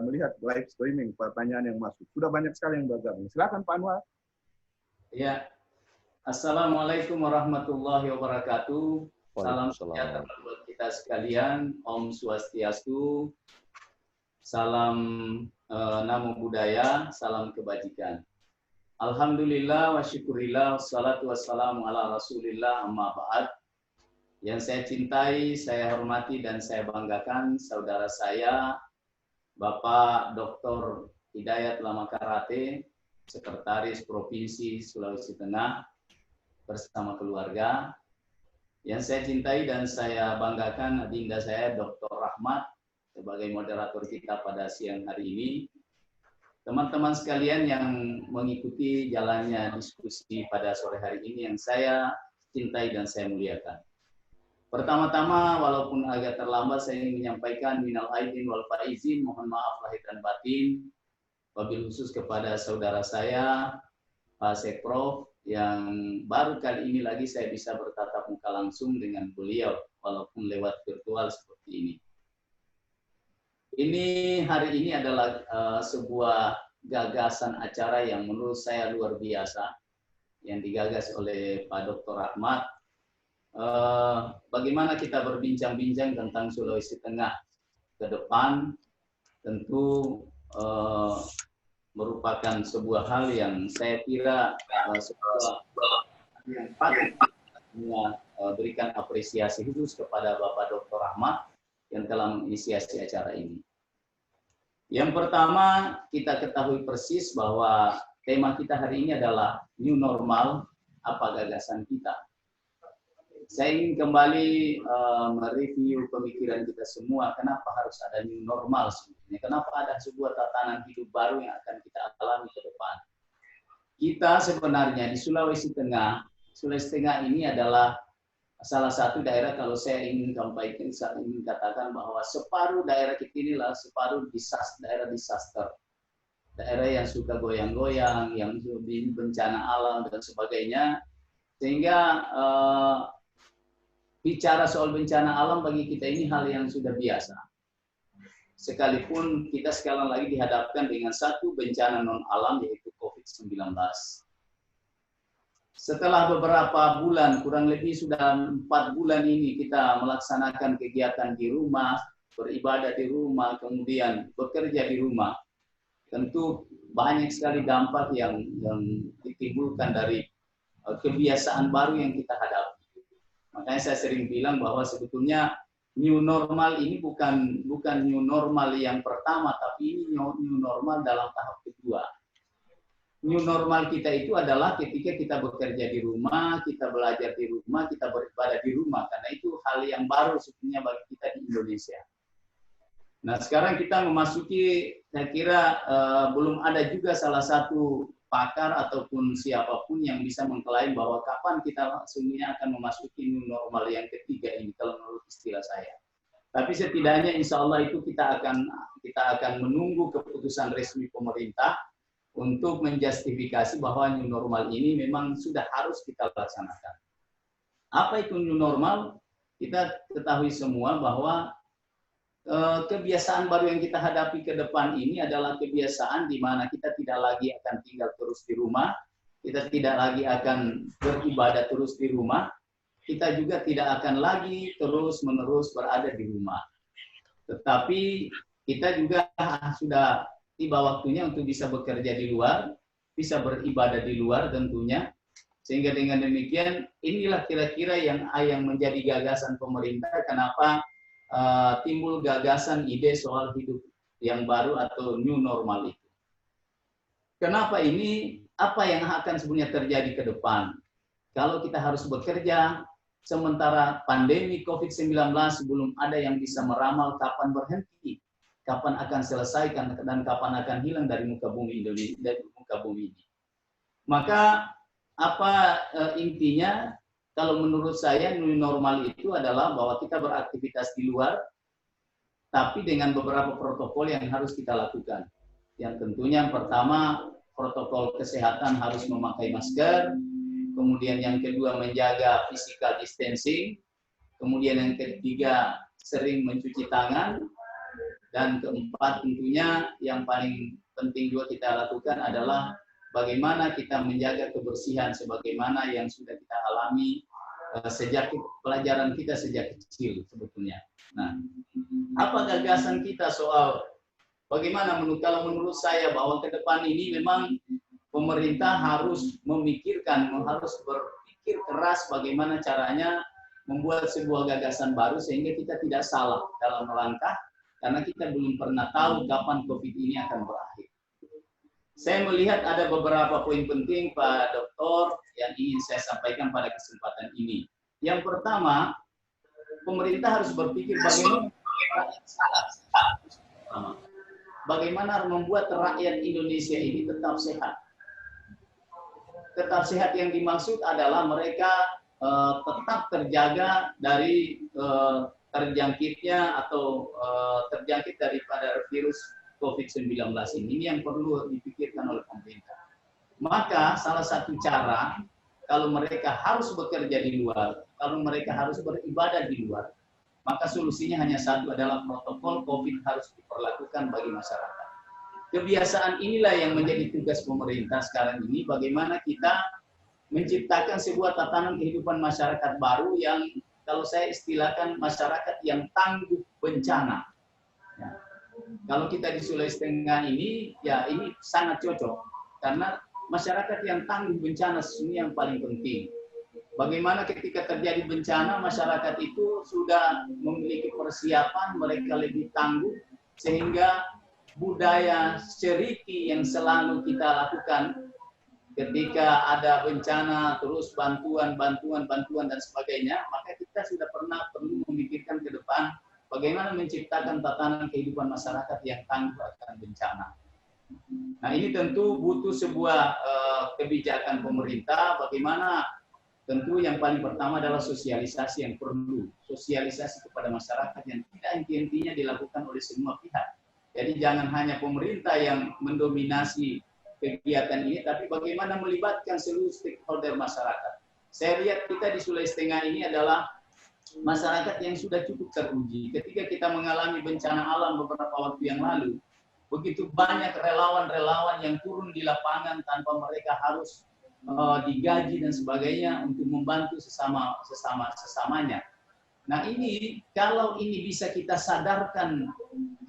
melihat live streaming pertanyaan yang masuk. Sudah banyak sekali yang bergabung. Silakan Pak Anwar. Ya, Assalamualaikum warahmatullahi wabarakatuh. Salam sejahtera buat kita sekalian. Om Swastiastu. Salam Namo Buddhaya. Salam kebajikan. Alhamdulillah wa syukurillah. Wassalatu wassalamu ala rasulillah amma ba'd. Yang saya cintai, saya hormati, dan saya banggakan saudara saya, Bapak Dr. Hidayat Lamakarate, Sekretaris Provinsi Sulawesi Tengah, bersama keluarga. Yang saya cintai dan saya banggakan adinda saya Dr. Rahmat sebagai moderator kita pada siang hari ini. Teman-teman sekalian yang mengikuti jalannya diskusi pada sore hari ini yang saya cintai dan saya muliakan. Pertama-tama, walaupun agak terlambat, saya ingin menyampaikan minal aidin wal faizin, mohon maaf lahir dan batin, wabil khusus kepada saudara saya, Pak Sekprov, yang baru kali ini lagi saya bisa bertatap muka langsung dengan beliau, walaupun lewat virtual seperti ini. Ini hari ini adalah sebuah gagasan acara yang menurut saya luar biasa, yang digagas oleh Pak Dr. Rahmat. Bagaimana kita berbincang-bincang tentang Sulawesi Tengah ke depan, tentu merupakan sebuah hal yang saya kira sebuah yang patut berikan apresiasi khusus kepada Bapak Dr. Rahmat yang telah menginisiasi acara ini. Yang pertama, kita ketahui persis bahwa tema kita hari ini adalah new normal, apa gagasan kita. Saya ingin kembali mereview pemikiran kita semua, kenapa harus ada new normal sebenarnya, kenapa ada sebuah tatanan hidup baru yang akan kita alami ke depan. Kita sebenarnya di Sulawesi Tengah ini adalah salah satu daerah, kalau saya ingin sampaikan, saya ingin katakan bahwa separuh daerah kita inilah separuh daerah disaster. Daerah yang suka goyang-goyang, yang di bencana alam dan sebagainya, sehingga bicara soal bencana alam bagi kita ini hal yang sudah biasa. Sekalipun kita sekali lagi dihadapkan dengan satu bencana non-alam, yaitu COVID-19. Setelah beberapa bulan, kurang lebih sudah 4 bulan ini kita melaksanakan kegiatan di rumah, beribadah di rumah, kemudian bekerja di rumah. Tentu banyak sekali dampak yang ditimbulkan dari kebiasaan baru yang kita hadapi. Makanya saya sering bilang bahwa sebetulnya new normal ini bukan new normal yang pertama, tapi ini new normal dalam tahap kedua. New normal kita itu adalah ketika kita bekerja di rumah, kita belajar di rumah, kita beribadah di rumah. Karena itu hal yang baru sebetulnya bagi kita di Indonesia. Nah, sekarang kita memasuki, saya kira belum ada juga salah satu pakar ataupun siapapun yang bisa mengklaim bahwa kapan kita sebenarnya akan memasuki new normal yang ketiga ini, kalau menurut istilah saya. Tapi setidaknya insya Allah itu kita akan menunggu keputusan resmi pemerintah untuk menjustifikasi bahwa new normal ini memang sudah harus kita laksanakan. Apa itu new normal? Kita ketahui semua bahwa kebiasaan baru yang kita hadapi ke depan ini adalah kebiasaan di mana kita tidak lagi akan tinggal terus di rumah, kita tidak lagi akan beribadah terus di rumah, kita juga tidak akan lagi terus-menerus berada di rumah. Tetapi kita juga sudah tiba waktunya untuk bisa bekerja di luar, bisa beribadah di luar tentunya. Sehingga dengan demikian, inilah kira-kira yang menjadi gagasan pemerintah, kenapa timbul gagasan ide soal hidup yang baru atau new normal itu. Kenapa ini? Apa yang akan sebenarnya terjadi ke depan? Kalau kita harus bekerja, sementara pandemi COVID-19 belum ada yang bisa meramal kapan berhenti, kapan akan selesai, dan kapan akan hilang dari muka bumi Indonesia, dari muka bumi ini. Maka apa intinya? Kalau menurut saya new normal itu adalah bahwa kita beraktivitas di luar, tapi dengan beberapa protokol yang harus kita lakukan. Yang tentunya yang pertama, protokol kesehatan harus memakai masker, kemudian yang kedua menjaga physical distancing, kemudian yang ketiga sering mencuci tangan, Dan keempat, tentunya yang paling penting juga kita lakukan adalah bagaimana kita menjaga kebersihan sebagaimana yang sudah kita alami sejak pelajaran kita sejak kecil sebetulnya. Nah, apa gagasan kita soal bagaimana kalau menurut saya bahwa ke depan ini memang pemerintah harus memikirkan, harus berpikir keras bagaimana caranya membuat sebuah gagasan baru sehingga kita tidak salah dalam melangkah karena kita belum pernah tahu kapan COVID ini akan berakhir. Saya melihat ada beberapa poin penting Pak Dokter yang ingin saya sampaikan pada kesempatan ini. Yang pertama, pemerintah harus berpikir bagaimana membuat rakyat Indonesia ini tetap sehat. Tetap sehat yang dimaksud adalah mereka tetap terjaga dari terjangkitnya atau terjangkit daripada virus COVID-19 ini. Ini yang perlu dipikirkan oleh pemerintah. Maka salah satu cara kalau mereka harus bekerja di luar, kalau mereka harus beribadah di luar, maka solusinya hanya satu adalah protokol COVID harus diperlakukan bagi masyarakat. Kebiasaan inilah yang menjadi tugas pemerintah sekarang ini, bagaimana kita menciptakan sebuah tatanan kehidupan masyarakat baru yang kalau saya istilahkan masyarakat yang tangguh bencana. Ya. Kalau kita di Sulawesi Tengah ini, ya ini sangat cocok karena masyarakat yang tangguh bencana sesungguhnya yang paling penting. Bagaimana ketika terjadi bencana, masyarakat itu sudah memiliki persiapan, mereka lebih tangguh, sehingga budaya seriki yang selalu kita lakukan ketika ada bencana, terus bantuan dan sebagainya, maka kita sudah perlu memikirkan ke depan bagaimana menciptakan tatanan kehidupan masyarakat yang tangguh akan bencana. Nah, ini tentu butuh sebuah kebijakan pemerintah, bagaimana tentu yang paling pertama adalah sosialisasi yang perlu. Sosialisasi kepada masyarakat yang tidak henti-hentinya dilakukan oleh semua pihak. Jadi jangan hanya pemerintah yang mendominasi kegiatan ini, tapi bagaimana melibatkan seluruh stakeholder masyarakat. Saya lihat kita di Sulawesi Tengah ini adalah masyarakat yang sudah cukup teruji. Ketika kita mengalami bencana alam beberapa waktu yang lalu, begitu banyak relawan-relawan yang turun di lapangan tanpa mereka harus digaji dan sebagainya untuk membantu sesamanya. Nah ini, kalau ini bisa kita sadarkan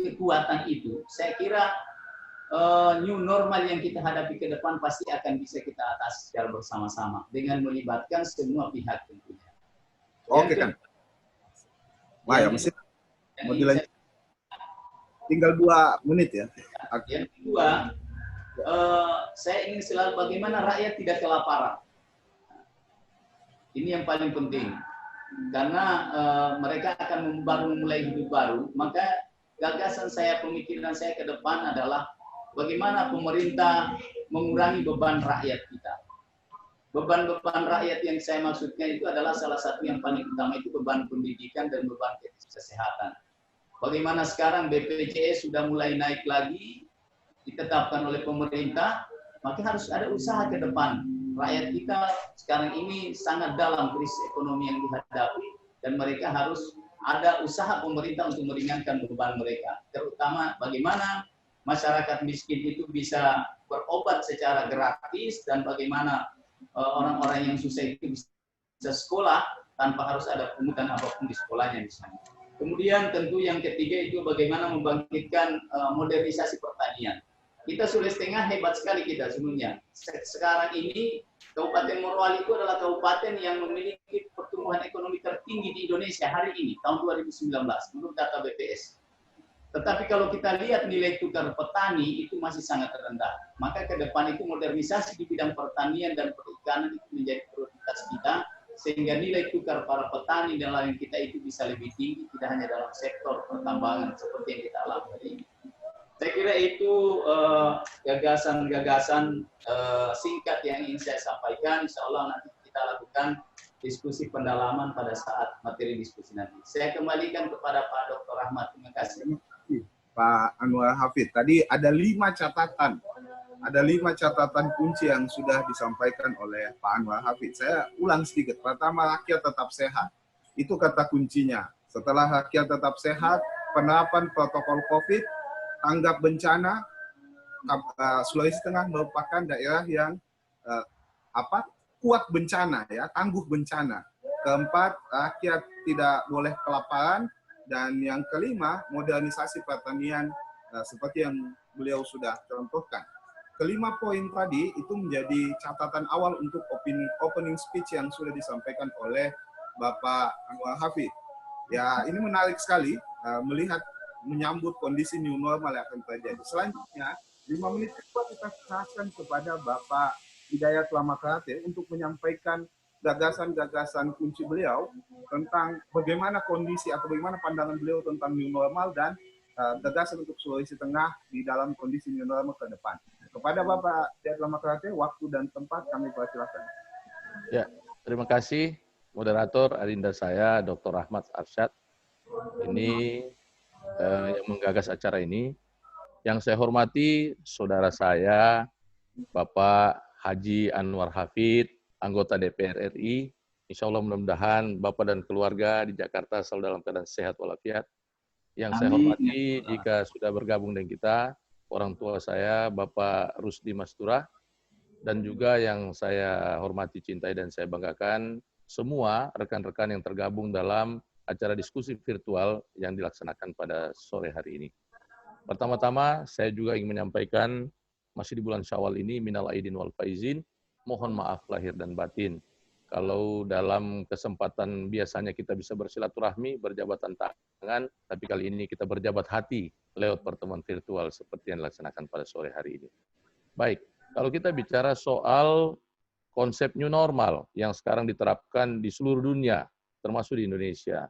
kekuatan itu, saya kira new normal yang kita hadapi ke depan pasti akan bisa kita atasi secara bersama-sama dengan melibatkan semua pihak tentunya. Oke kan. Wah ya mesti mau dilanjut. Tinggal 2 menit ya. Yang kedua, saya ingin selalu bagaimana rakyat tidak kelaparan. Ini yang paling penting. Karena mereka akan baru memulai hidup baru, maka gagasan saya, pemikiran saya ke depan adalah bagaimana pemerintah mengurangi beban rakyat kita. Beban-beban rakyat yang saya maksudkan itu adalah salah satu yang paling utama itu beban pendidikan dan beban kesehatan. Bagaimana sekarang BPJS sudah mulai naik lagi, ditetapkan oleh pemerintah, maka harus ada usaha ke depan. Rakyat kita sekarang ini sangat dalam krisis ekonomi yang dihadapi, dan mereka harus ada usaha pemerintah untuk meringankan beban mereka. Terutama bagaimana masyarakat miskin itu bisa berobat secara gratis, dan bagaimana orang-orang yang susah itu bisa sekolah tanpa harus ada pungutan apapun di sekolahnya misalnya. Kemudian tentu yang ketiga itu bagaimana membangkitkan modernisasi pertanian. Kita Sulawesi Tengah hebat sekali kita sebenarnya. Sekarang ini Kabupaten Morowali itu adalah kabupaten yang memiliki pertumbuhan ekonomi tertinggi di Indonesia hari ini, tahun 2019, menurut data BPS. Tetapi kalau kita lihat nilai tukar petani itu masih sangat rendah. Maka ke depan itu modernisasi di bidang pertanian dan perikanan itu menjadi prioritas kita, sehingga nilai tukar para petani dan nelayan kita itu bisa lebih tinggi, tidak hanya dalam sektor pertambangan seperti yang kita alami hari ini. Saya kira itu gagasan-gagasan singkat yang ingin saya sampaikan. Insya Allah nanti kita lakukan diskusi pendalaman pada saat materi diskusi nanti. Saya kembalikan kepada Pak Dr. Rahmat. Terima kasih. Pak Anwar Hafid, tadi ada 5 catatan. Ada 5 catatan kunci yang sudah disampaikan oleh Pak Anwar Hafid. Saya ulang sedikit. Pertama, rakyat tetap sehat. Itu kata kuncinya. Setelah rakyat tetap sehat, penerapan protokol COVID, tanggap bencana, Sulawesi Tengah merupakan daerah yang kuat bencana, ya, tangguh bencana. Keempat, rakyat tidak boleh kelaparan. Dan yang kelima, modernisasi pertanian seperti yang beliau sudah contohkan. Kelima poin tadi itu menjadi catatan awal untuk opening speech yang sudah disampaikan oleh Bapak Anwar Hafid. Ya, ini menarik sekali melihat menyambut kondisi new normal yang akan terjadi. Selanjutnya, 5 menit kedua kita serahkan kepada Bapak Hidayat Lamakrate untuk menyampaikan gagasan-gagasan kunci beliau tentang bagaimana kondisi atau bagaimana pandangan beliau tentang new normal dan gagasan untuk Sulawesi Tengah di dalam kondisi new normal ke depan. Kepada Bapak Hidayat Lamakrate, waktu dan tempat kami persilakan. Ya, terima kasih moderator adinda saya Dr. Ahmad Arsyad. Ini yang menggagas acara ini. Yang saya hormati saudara saya Bapak Haji Anwar Hafid, anggota DPR RI. Insya Allah mudah-mudahan Bapak dan keluarga di Jakarta selalu dalam keadaan sehat walafiat. Yang saya hormati jika sudah bergabung dengan kita, orang tua saya Bapak Rusdi Masturah, dan juga yang saya hormati, cintai, dan saya banggakan semua rekan-rekan yang tergabung dalam acara diskusi virtual yang dilaksanakan pada sore hari ini. Pertama-tama, saya juga ingin menyampaikan, masih di bulan Syawal ini, minal aidin wal faizin, mohon maaf lahir dan batin. Kalau dalam kesempatan biasanya kita bisa bersilaturahmi, berjabatan tangan, tapi kali ini kita berjabat hati lewat pertemuan virtual seperti yang dilaksanakan pada sore hari ini. Baik, kalau kita bicara soal konsep new normal yang sekarang diterapkan di seluruh dunia, termasuk di Indonesia,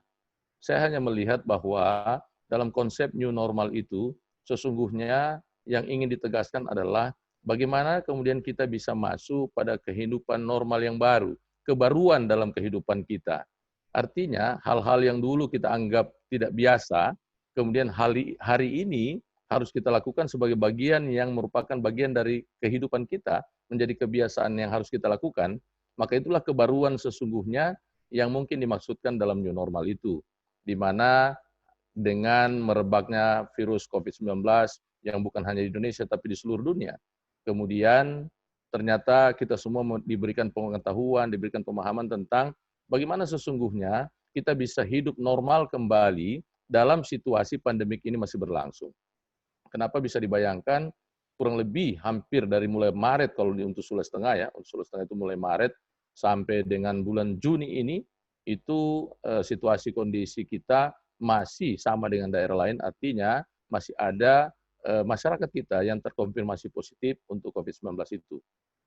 saya hanya melihat bahwa dalam konsep new normal itu, sesungguhnya yang ingin ditegaskan adalah bagaimana kemudian kita bisa masuk pada kehidupan normal yang baru, kebaruan dalam kehidupan kita. Artinya hal-hal yang dulu kita anggap tidak biasa, kemudian hari ini harus kita lakukan sebagai bagian yang merupakan bagian dari kehidupan kita, menjadi kebiasaan yang harus kita lakukan, maka itulah kebaruan sesungguhnya yang mungkin dimaksudkan dalam new normal itu, di mana dengan merebaknya virus COVID-19 yang bukan hanya di Indonesia tapi di seluruh dunia. Kemudian ternyata kita semua diberikan pengetahuan, diberikan pemahaman tentang bagaimana sesungguhnya kita bisa hidup normal kembali dalam situasi pandemik ini masih berlangsung. Kenapa bisa dibayangkan kurang lebih hampir dari mulai Maret kalau untuk Sulawesi Tengah, ya, untuk Sulawesi Tengah itu mulai Maret sampai dengan bulan Juni ini, itu situasi kondisi kita masih sama dengan daerah lain, artinya masih ada masyarakat kita yang terkonfirmasi positif untuk COVID-19 itu.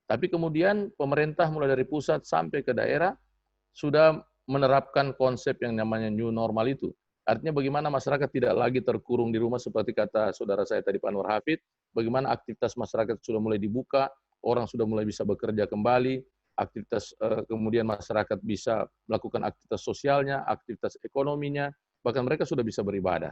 Tapi kemudian pemerintah mulai dari pusat sampai ke daerah sudah menerapkan konsep yang namanya new normal itu. Artinya bagaimana masyarakat tidak lagi terkurung di rumah seperti kata saudara saya tadi Pak Anwar Hafid, bagaimana aktivitas masyarakat sudah mulai dibuka, orang sudah mulai bisa bekerja kembali, aktivitas kemudian masyarakat bisa melakukan aktivitas sosialnya, aktivitas ekonominya, bahkan mereka sudah bisa beribadah.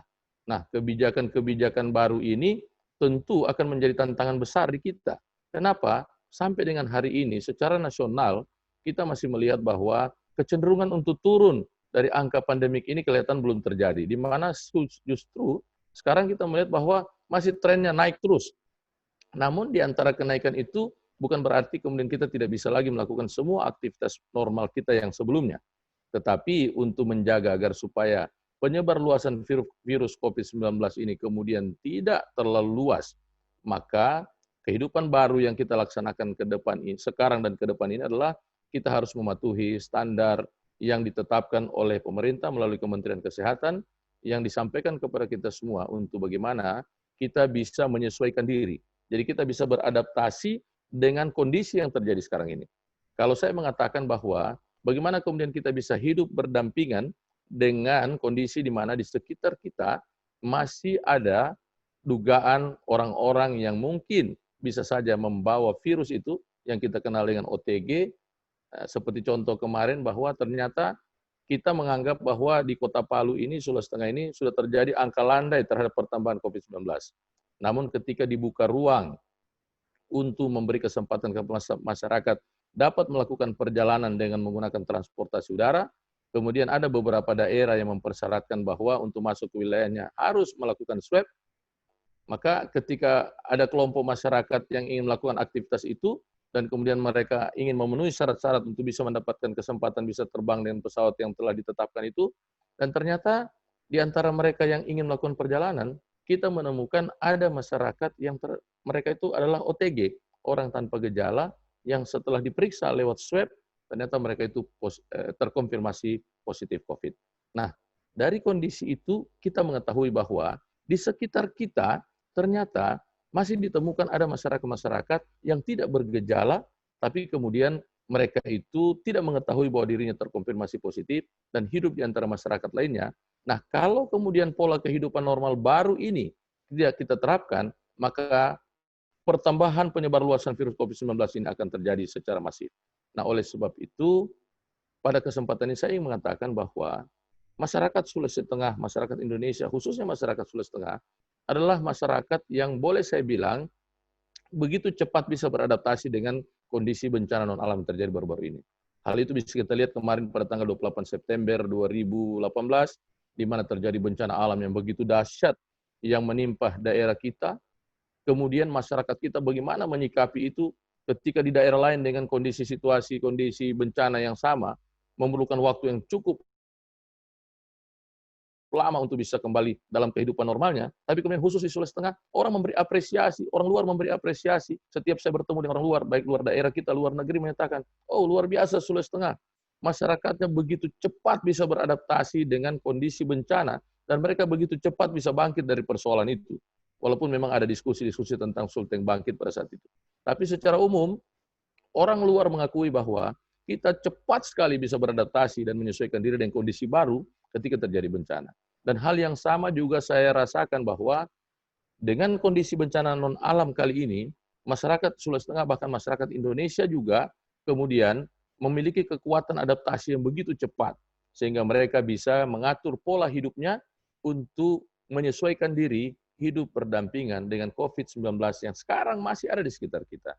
Nah, kebijakan-kebijakan baru ini tentu akan menjadi tantangan besar di kita. Kenapa? Sampai dengan hari ini secara nasional kita masih melihat bahwa kecenderungan untuk turun dari angka pandemik ini kelihatan belum terjadi. Di mana justru sekarang kita melihat bahwa masih trennya naik terus. Namun di antara kenaikan itu bukan berarti kemudian kita tidak bisa lagi melakukan semua aktivitas normal kita yang sebelumnya. Tetapi untuk menjaga agar supaya penyebar luasan virus COVID-19 ini kemudian tidak terlalu luas, maka kehidupan baru yang kita laksanakan ke depan ini, sekarang dan ke depan ini adalah kita harus mematuhi standar yang ditetapkan oleh pemerintah melalui Kementerian Kesehatan yang disampaikan kepada kita semua untuk bagaimana kita bisa menyesuaikan diri. Jadi kita bisa beradaptasi dengan kondisi yang terjadi sekarang ini. Kalau saya mengatakan bahwa bagaimana kemudian kita bisa hidup berdampingan dengan kondisi di mana di sekitar kita masih ada dugaan orang-orang yang mungkin bisa saja membawa virus itu yang kita kenal dengan OTG, seperti contoh kemarin bahwa ternyata kita menganggap bahwa di Kota Palu ini, Sulawesi Tengah ini sudah terjadi angka landai terhadap pertambahan COVID-19. Namun ketika dibuka ruang untuk memberi kesempatan ke masyarakat dapat melakukan perjalanan dengan menggunakan transportasi udara, kemudian ada beberapa daerah yang mempersyaratkan bahwa untuk masuk ke wilayahnya harus melakukan swab, maka ketika ada kelompok masyarakat yang ingin melakukan aktivitas itu, dan kemudian mereka ingin memenuhi syarat-syarat untuk bisa mendapatkan kesempatan bisa terbang dengan pesawat yang telah ditetapkan itu, dan ternyata di antara mereka yang ingin melakukan perjalanan, kita menemukan ada masyarakat yang mereka itu adalah OTG, orang tanpa gejala, yang setelah diperiksa lewat swab, ternyata mereka itu terkonfirmasi positif COVID. Nah, dari kondisi itu kita mengetahui bahwa di sekitar kita ternyata masih ditemukan ada masyarakat-masyarakat yang tidak bergejala, tapi kemudian mereka itu tidak mengetahui bahwa dirinya terkonfirmasi positif dan hidup di antara masyarakat lainnya. Nah, kalau kemudian pola kehidupan normal baru ini tidak kita terapkan, maka pertambahan penyebar luasan virus COVID-19 ini akan terjadi secara masif. Nah, oleh sebab itu, pada kesempatan ini saya ingin mengatakan bahwa masyarakat Sulawesi Tengah, masyarakat Indonesia, khususnya masyarakat Sulawesi Tengah, adalah masyarakat yang boleh saya bilang begitu cepat bisa beradaptasi dengan kondisi bencana non-alam yang terjadi baru-baru ini. Hal itu bisa kita lihat kemarin pada tanggal 28 September 2018, di mana terjadi bencana alam yang begitu dahsyat yang menimpa daerah kita. Kemudian masyarakat kita bagaimana menyikapi itu ketika di daerah lain dengan kondisi situasi, kondisi bencana yang sama, memerlukan waktu yang cukup lama untuk bisa kembali dalam kehidupan normalnya, tapi kemudian khusus di Sulawesi Tengah, orang memberi apresiasi, orang luar memberi apresiasi. Setiap saya bertemu dengan orang luar, baik luar daerah kita, luar negeri, menyatakan, oh luar biasa Sulawesi Tengah, masyarakatnya begitu cepat bisa beradaptasi dengan kondisi bencana, dan mereka begitu cepat bisa bangkit dari persoalan itu. Walaupun memang ada diskusi-diskusi tentang sultan bangkit pada saat itu. Tapi secara umum, orang luar mengakui bahwa kita cepat sekali bisa beradaptasi dan menyesuaikan diri dengan kondisi baru ketika terjadi bencana. Dan hal yang sama juga saya rasakan bahwa dengan kondisi bencana non-alam kali ini, masyarakat Sulawesi Tengah, bahkan masyarakat Indonesia juga kemudian memiliki kekuatan adaptasi yang begitu cepat, sehingga mereka bisa mengatur pola hidupnya untuk menyesuaikan diri hidup berdampingan dengan COVID-19 yang sekarang masih ada di sekitar kita.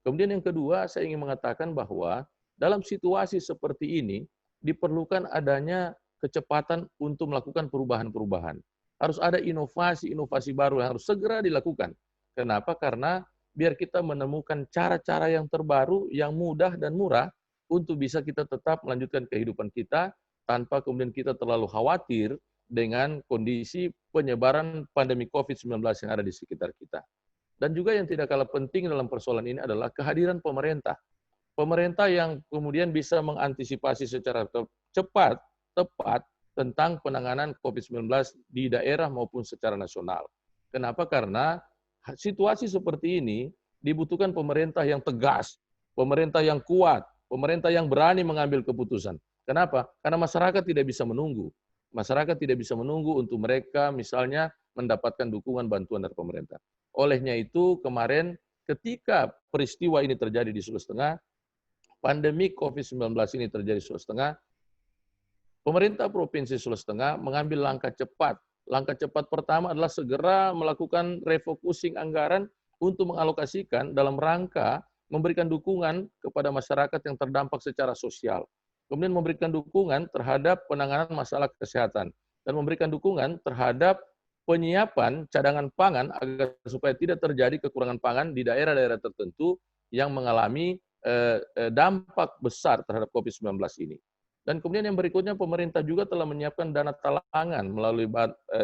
Kemudian yang kedua, saya ingin mengatakan bahwa dalam situasi seperti ini, diperlukan adanya kecepatan untuk melakukan perubahan-perubahan. Harus ada inovasi-inovasi baru yang harus segera dilakukan. Kenapa? Karena biar kita menemukan cara-cara yang terbaru, yang mudah dan murah, untuk bisa kita tetap melanjutkan kehidupan kita, tanpa kemudian kita terlalu khawatir dengan kondisi penyebaran pandemi COVID-19 yang ada di sekitar kita. Dan juga yang tidak kalah penting dalam persoalan ini adalah kehadiran pemerintah. Pemerintah yang kemudian bisa mengantisipasi secara cepat, tepat, tentang penanganan COVID-19 di daerah maupun secara nasional. Kenapa? Karena situasi seperti ini dibutuhkan pemerintah yang tegas, pemerintah yang kuat, pemerintah yang berani mengambil keputusan. Kenapa? Karena masyarakat tidak bisa menunggu. Masyarakat tidak bisa menunggu untuk mereka misalnya mendapatkan dukungan bantuan dari pemerintah. Olehnya itu kemarin ketika peristiwa ini terjadi di Sulawesi Tengah, pandemi COVID-19 ini terjadi di Sulawesi Tengah, pemerintah Provinsi Sulawesi Tengah mengambil langkah cepat. Langkah cepat pertama adalah segera melakukan refocusing anggaran untuk mengalokasikan dalam rangka memberikan dukungan kepada masyarakat yang terdampak secara sosial. Kemudian memberikan dukungan terhadap penanganan masalah kesehatan. Dan memberikan dukungan terhadap penyiapan cadangan pangan agar supaya tidak terjadi kekurangan pangan di daerah-daerah tertentu yang mengalami dampak besar terhadap COVID-19 ini. Dan kemudian yang berikutnya pemerintah juga telah menyiapkan dana talangan melalui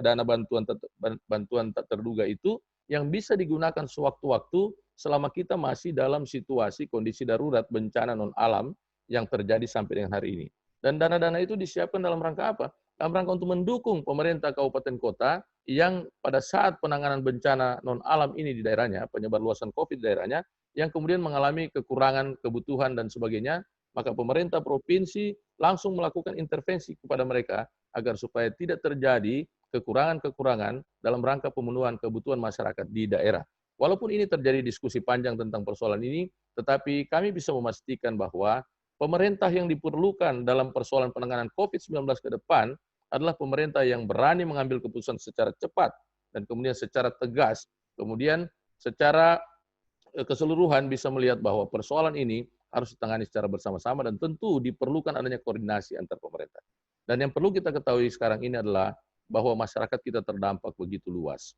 dana bantuan tak terduga itu yang bisa digunakan sewaktu-waktu selama kita masih dalam situasi kondisi darurat bencana non-alam yang terjadi sampai dengan hari ini. Dan dana-dana itu disiapkan dalam rangka apa? Dalam rangka untuk mendukung pemerintah kabupaten kota yang pada saat penanganan bencana non-alam ini di daerahnya, penyebar luasan COVID di daerahnya, yang kemudian mengalami kekurangan kebutuhan dan sebagainya, maka pemerintah provinsi langsung melakukan intervensi kepada mereka agar supaya tidak terjadi kekurangan-kekurangan dalam rangka pemenuhan kebutuhan masyarakat di daerah. Walaupun ini terjadi diskusi panjang tentang persoalan ini, tetapi kami bisa memastikan bahwa pemerintah yang diperlukan dalam persoalan penanganan COVID-19 ke depan adalah pemerintah yang berani mengambil keputusan secara cepat dan kemudian secara tegas. Kemudian secara keseluruhan bisa melihat bahwa persoalan ini harus ditangani secara bersama-sama dan tentu diperlukan adanya koordinasi antar pemerintah. Dan yang perlu kita ketahui sekarang ini adalah bahwa masyarakat kita terdampak begitu luas.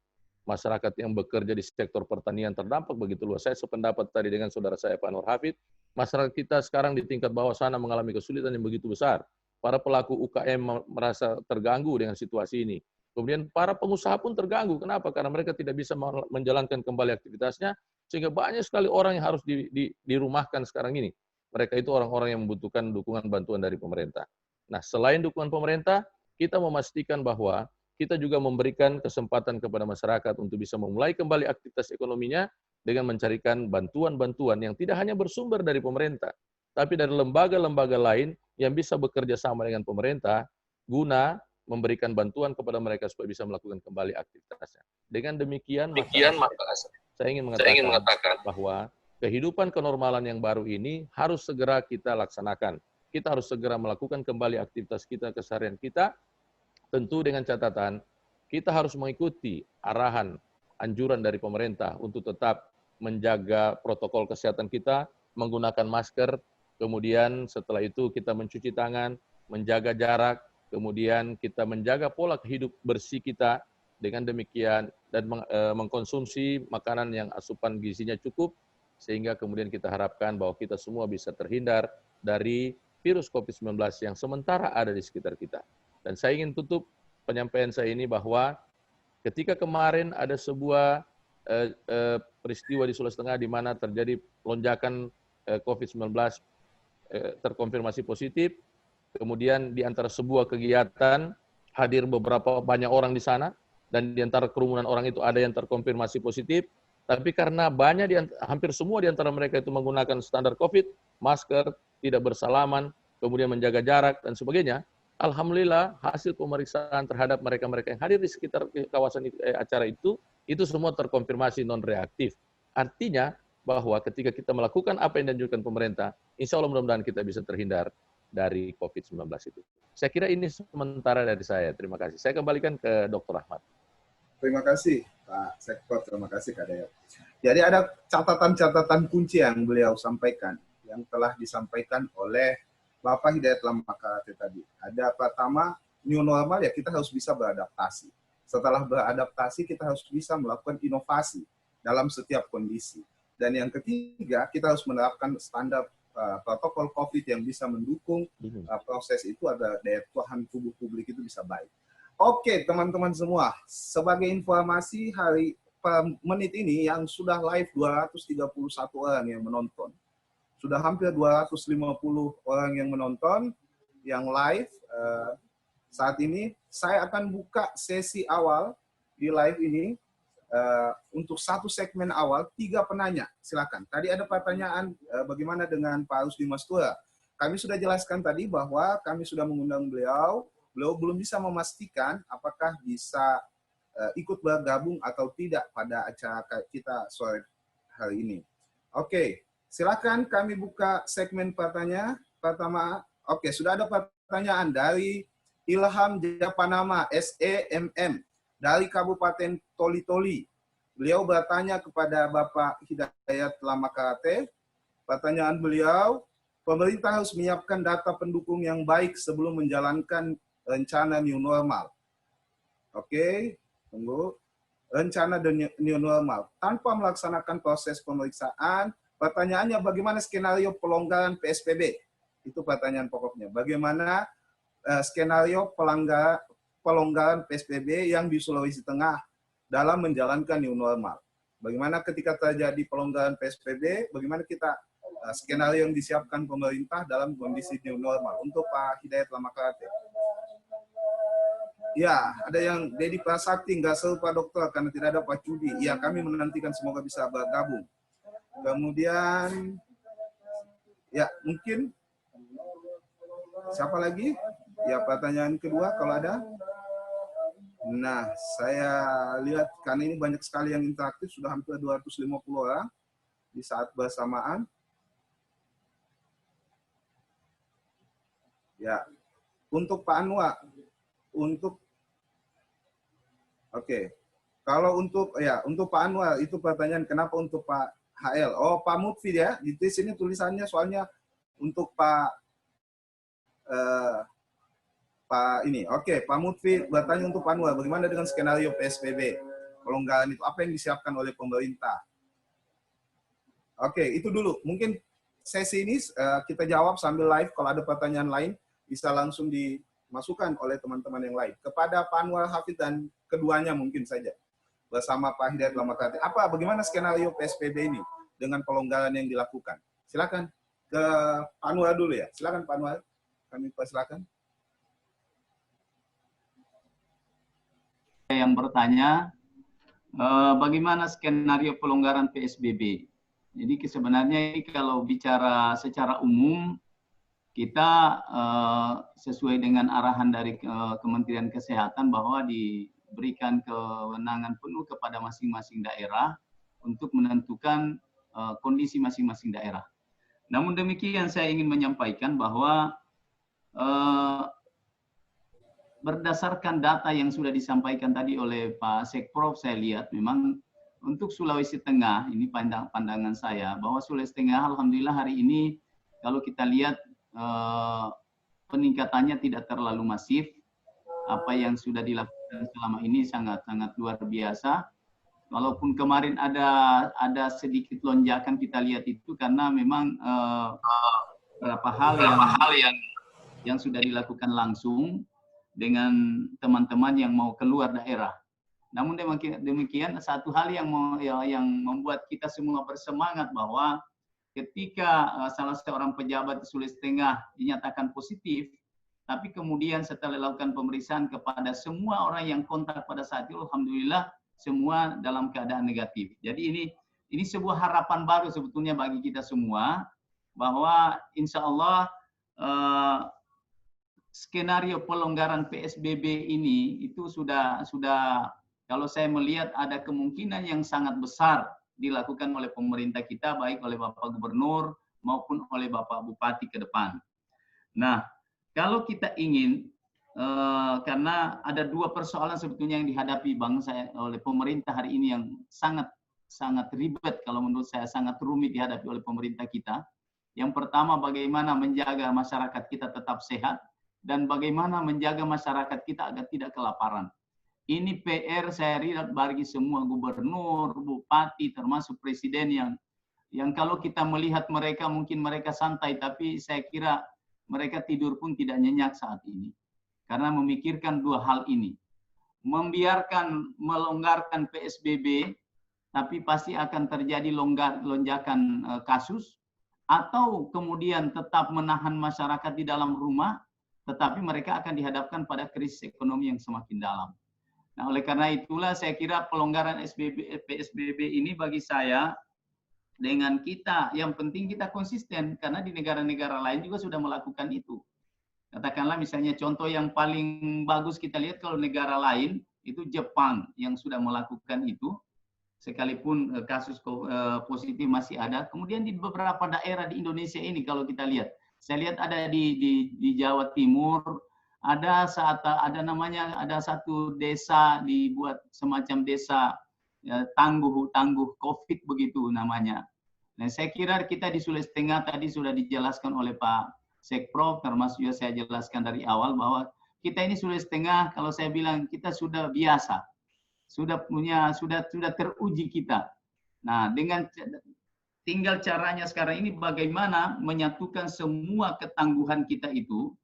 Masyarakat yang bekerja di sektor pertanian terdampak begitu luas. Saya sependapat tadi dengan saudara saya Pak Nur Hafid, masyarakat kita sekarang di tingkat bawah sana mengalami kesulitan yang begitu besar. Para pelaku UKM merasa terganggu dengan situasi ini. Kemudian para pengusaha pun terganggu. Kenapa? Karena mereka tidak bisa menjalankan kembali aktivitasnya, sehingga banyak sekali orang yang harus dirumahkan sekarang ini. Mereka itu orang-orang yang membutuhkan dukungan bantuan dari pemerintah. Nah, selain dukungan pemerintah, kita memastikan bahwa kita juga memberikan kesempatan kepada masyarakat untuk bisa memulai kembali aktivitas ekonominya dengan mencarikan bantuan-bantuan yang tidak hanya bersumber dari pemerintah, tapi dari lembaga-lembaga lain yang bisa bekerja sama dengan pemerintah guna memberikan bantuan kepada mereka supaya bisa melakukan kembali aktivitasnya. Dengan demikian, saya ingin mengatakan bahwa kehidupan kenormalan yang baru ini harus segera kita laksanakan. Kita harus segera melakukan kembali aktivitas kita, keseharian kita, tentu dengan catatan kita harus mengikuti arahan, anjuran dari pemerintah untuk tetap menjaga protokol kesehatan kita, menggunakan masker, kemudian setelah itu kita mencuci tangan, menjaga jarak, kemudian kita menjaga pola hidup bersih kita, dengan demikian dan mengkonsumsi makanan yang asupan gizinya cukup, sehingga kemudian kita harapkan bahwa kita semua bisa terhindar dari virus COVID-19 yang sementara ada di sekitar kita. Dan saya ingin tutup penyampaian saya ini bahwa ketika kemarin ada sebuah peristiwa di Sulawesi Tengah di mana terjadi lonjakan COVID-19 terkonfirmasi positif, kemudian di antara sebuah kegiatan hadir beberapa banyak orang di sana, dan di antara kerumunan orang itu ada yang terkonfirmasi positif, tapi karena hampir semua di antara mereka itu menggunakan standar COVID, masker, tidak bersalaman, kemudian menjaga jarak, dan sebagainya, alhamdulillah hasil pemeriksaan terhadap mereka-mereka yang hadir di sekitar kawasan acara itu semua terkonfirmasi non-reaktif. Artinya bahwa ketika kita melakukan apa yang dianjurkan pemerintah, insya Allah mudah-mudahan kita bisa terhindar dari COVID-19 itu. Saya kira ini sementara dari saya. Terima kasih. Saya kembalikan ke Dr. Ahmad. Terima kasih Pak Sektor, terima kasih Kak Dayat. Jadi ada catatan-catatan kunci yang beliau sampaikan, yang telah disampaikan oleh Bapak Hidayat Lamakate tadi. Ada pertama, new normal ya kita harus bisa beradaptasi. Setelah beradaptasi kita harus bisa melakukan inovasi dalam setiap kondisi. Dan yang ketiga, kita harus menerapkan standar protokol COVID yang bisa mendukung proses itu ada daya tahan tubuh publik itu bisa baik. Oke, teman-teman semua, sebagai informasi menit ini yang sudah live 231 orang yang menonton. Sudah hampir 250 orang yang menonton, yang live. Saat ini saya akan buka sesi awal di live ini untuk satu segmen awal, 3 penanya. Silakan. Tadi ada pertanyaan bagaimana dengan Pak Rusdi Mastura. Kami sudah jelaskan tadi bahwa kami sudah mengundang beliau. Beliau belum bisa memastikan apakah bisa ikut bergabung atau tidak pada acara kita sore hari ini. Oke. Silakan kami buka segmen pertama. Oke, sudah ada pertanyaan dari Ilham Japanama, SEMM, dari Kabupaten Toli-Toli. Beliau bertanya kepada Bapak Hidayat Lamakate. Pertanyaan beliau, pemerintah harus menyiapkan data pendukung yang baik sebelum menjalankan rencana new normal. Oke, tunggu. Rencana new normal. Tanpa melaksanakan proses pemeriksaan, pertanyaannya bagaimana skenario pelonggaran PSBB? Itu pertanyaan pokoknya. Bagaimana skenario pelonggaran PSBB yang di Sulawesi Tengah dalam menjalankan new normal? Bagaimana ketika terjadi pelonggaran PSBB, bagaimana kita skenario yang disiapkan pemerintah dalam kondisi new normal? Untuk Pak Hidayat Lamakate. Ya, ada yang Dedi Prasakti, nggak seru Pak Dokter karena tidak ada Pak Cudi. Ya, kami menantikan semoga bisa bergabung. Kemudian, ya mungkin siapa lagi? Ya, pertanyaan kedua kalau ada. Nah, saya lihat karena ini banyak sekali yang interaktif, sudah hampir 250 orang di saat bersamaan. Ya, untuk Pak Anwar, Oke. Kalau untuk Pak Anwar itu pertanyaan kenapa untuk Pak HL. Oh, Pak Mutfi ya. Di sini tulisannya soalnya untuk Pak Pak ini. Oke, Pak Mutfi bertanya untuk Pak Anwar, bagaimana dengan skenario PSBB? Pelonggaran itu apa yang disiapkan oleh pemerintah? Oke, itu dulu. Mungkin sesi ini kita jawab sambil live. Kalau ada pertanyaan lain, bisa langsung dimasukkan oleh teman-teman yang lain. Kepada Pak Anwar Hafid dan keduanya mungkin saja. Bersama Pak Hidayat Lamakati. Bagaimana skenario PSBB ini dengan pelonggaran yang dilakukan? Silakan ke Pak Anwar dulu ya. Silakan Pak Anwar. Kami persilakan. Yang bertanya, bagaimana skenario pelonggaran PSBB? Jadi sebenarnya kalau bicara secara umum, kita sesuai dengan arahan dari Kementerian Kesehatan bahwa diberikan kewenangan penuh kepada masing-masing daerah untuk menentukan kondisi masing-masing daerah. Namun demikian saya ingin menyampaikan bahwa berdasarkan data yang sudah disampaikan tadi oleh Pak Sekprov, saya lihat memang untuk Sulawesi Tengah, ini pandangan saya, bahwa Sulawesi Tengah alhamdulillah hari ini kalau kita lihat peningkatannya tidak terlalu masif. Apa yang sudah dilakukan selama ini sangat-sangat luar biasa. Walaupun kemarin ada sedikit lonjakan kita lihat itu karena memang beberapa hal yang sudah dilakukan langsung dengan teman-teman yang mau keluar daerah. Namun demikian satu hal yang membuat kita semua bersemangat bahwa ketika salah seorang pejabat di Sulawesi Tengah dinyatakan positif, tapi kemudian setelah dilakukan pemeriksaan kepada semua orang yang kontak pada saat itu, alhamdulillah semua dalam keadaan negatif. Jadi ini sebuah harapan baru sebetulnya bagi kita semua bahwa insya Allah skenario pelonggaran PSBB ini itu sudah kalau saya melihat ada kemungkinan yang sangat besar dilakukan oleh pemerintah kita, baik oleh Bapak Gubernur maupun oleh Bapak Bupati ke depan. Nah, kalau kita ingin, karena ada dua persoalan sebetulnya yang dihadapi bangsa oleh pemerintah hari ini yang sangat ribet, kalau menurut saya sangat rumit dihadapi oleh pemerintah kita. Yang pertama, bagaimana menjaga masyarakat kita tetap sehat, dan bagaimana menjaga masyarakat kita agar tidak kelaparan. Ini PR saya lihat bagi semua gubernur, bupati, termasuk presiden yang kalau kita melihat mereka, mungkin mereka santai, tapi saya kira mereka tidur pun tidak nyenyak saat ini. Karena memikirkan dua hal ini. Membiarkan melonggarkan PSBB, tapi pasti akan terjadi lonjakan kasus, atau kemudian tetap menahan masyarakat di dalam rumah, tetapi mereka akan dihadapkan pada krisis ekonomi yang semakin dalam. Nah, oleh karena itulah saya kira pelonggaran PSBB ini bagi saya, dengan kita, yang penting kita konsisten, karena di negara-negara lain juga sudah melakukan itu. Katakanlah misalnya contoh yang paling bagus kita lihat kalau negara lain, itu Jepang yang sudah melakukan itu, sekalipun kasus positif masih ada. Kemudian di beberapa daerah di Indonesia ini kalau kita lihat, saya lihat ada di Jawa Timur, ada satu desa dibuat semacam desa tangguh COVID begitu namanya. Nah, saya kira kita di Sulawesi Tengah tadi sudah dijelaskan oleh Pak Sekprov, termasuk juga saya jelaskan dari awal bahwa kita ini Sulawesi Tengah, kalau saya bilang kita sudah biasa, sudah teruji kita. Nah, dengan tinggal caranya sekarang ini bagaimana menyatukan semua ketangguhan kita itu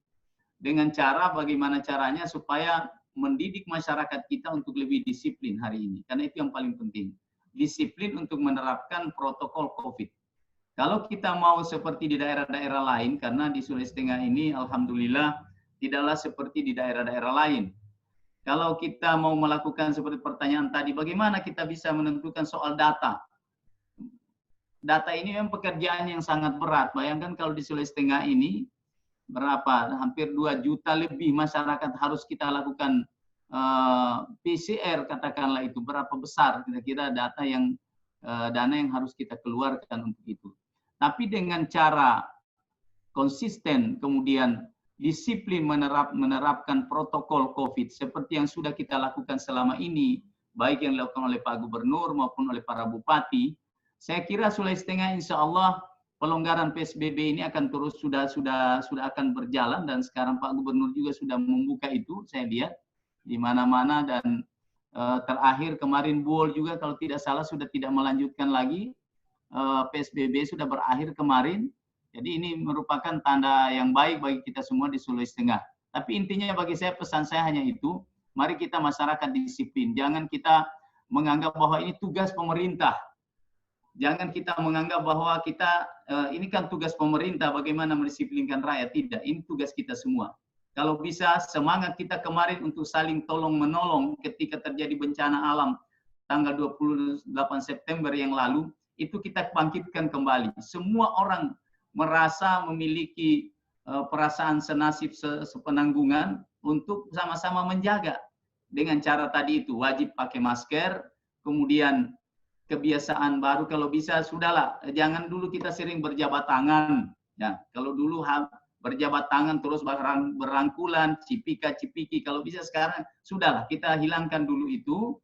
dengan cara bagaimana caranya supaya mendidik masyarakat kita untuk lebih disiplin hari ini. Karena itu yang paling penting. Disiplin untuk menerapkan protokol COVID. Kalau kita mau seperti di daerah-daerah lain, karena di Sulawesi Tengah ini alhamdulillah tidaklah seperti di daerah-daerah lain. Kalau kita mau melakukan seperti pertanyaan tadi, bagaimana kita bisa menentukan soal data? Data ini memang pekerjaan yang sangat berat. Bayangkan kalau di Sulawesi Tengah ini, berapa? Hampir 2 juta lebih masyarakat harus kita lakukan PCR, katakanlah itu. Berapa besar kira-kira dana yang harus kita keluarkan untuk itu. Tapi dengan cara konsisten, kemudian disiplin menerapkan protokol COVID, seperti yang sudah kita lakukan selama ini, baik yang dilakukan oleh Pak Gubernur maupun oleh para bupati, Saya kira Sulawesi Tengah insya Allah pelonggaran PSBB ini akan terus sudah akan berjalan, dan sekarang Pak Gubernur juga sudah membuka itu, saya lihat di mana-mana. Dan terakhir kemarin Buol juga kalau tidak salah sudah tidak melanjutkan lagi, PSBB sudah berakhir kemarin. Jadi ini merupakan tanda yang baik bagi kita semua di Sulawesi Tengah. Tapi intinya bagi saya, pesan saya hanya itu, mari kita masyarakat disiplin. Jangan kita menganggap bahwa ini tugas pemerintah. Jangan kita menganggap bahwa kita ini kan tugas pemerintah bagaimana mendisiplinkan rakyat. Tidak, ini tugas kita semua. Kalau bisa semangat kita kemarin untuk saling tolong menolong ketika terjadi bencana alam tanggal 28 September yang lalu, itu kita bangkitkan kembali. Semua orang merasa memiliki perasaan senasib sepenanggungan untuk sama-sama menjaga. Dengan cara tadi itu, wajib pakai masker, kemudian kebiasaan baru kalau bisa sudahlah, jangan dulu kita sering berjabat tangan. Ya, kalau dulu berjabat tangan terus berangkulan, cipika-cipiki, kalau bisa sekarang sudahlah kita hilangkan dulu itu.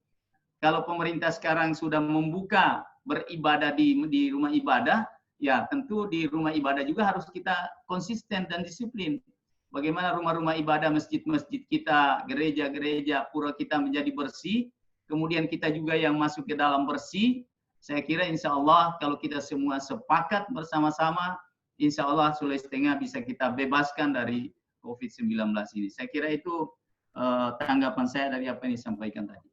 Kalau pemerintah sekarang sudah membuka beribadah di rumah ibadah, ya tentu di rumah ibadah juga harus kita konsisten dan disiplin. Bagaimana rumah-rumah ibadah, masjid-masjid kita, gereja-gereja, pura kita menjadi bersih, kemudian kita juga yang masuk ke dalam bersih. Saya kira insya Allah kalau kita semua sepakat bersama-sama, insya Allah Sulawesi Tengah bisa kita bebaskan dari COVID-19 ini. Saya kira itu tanggapan saya dari apa yang disampaikan tadi.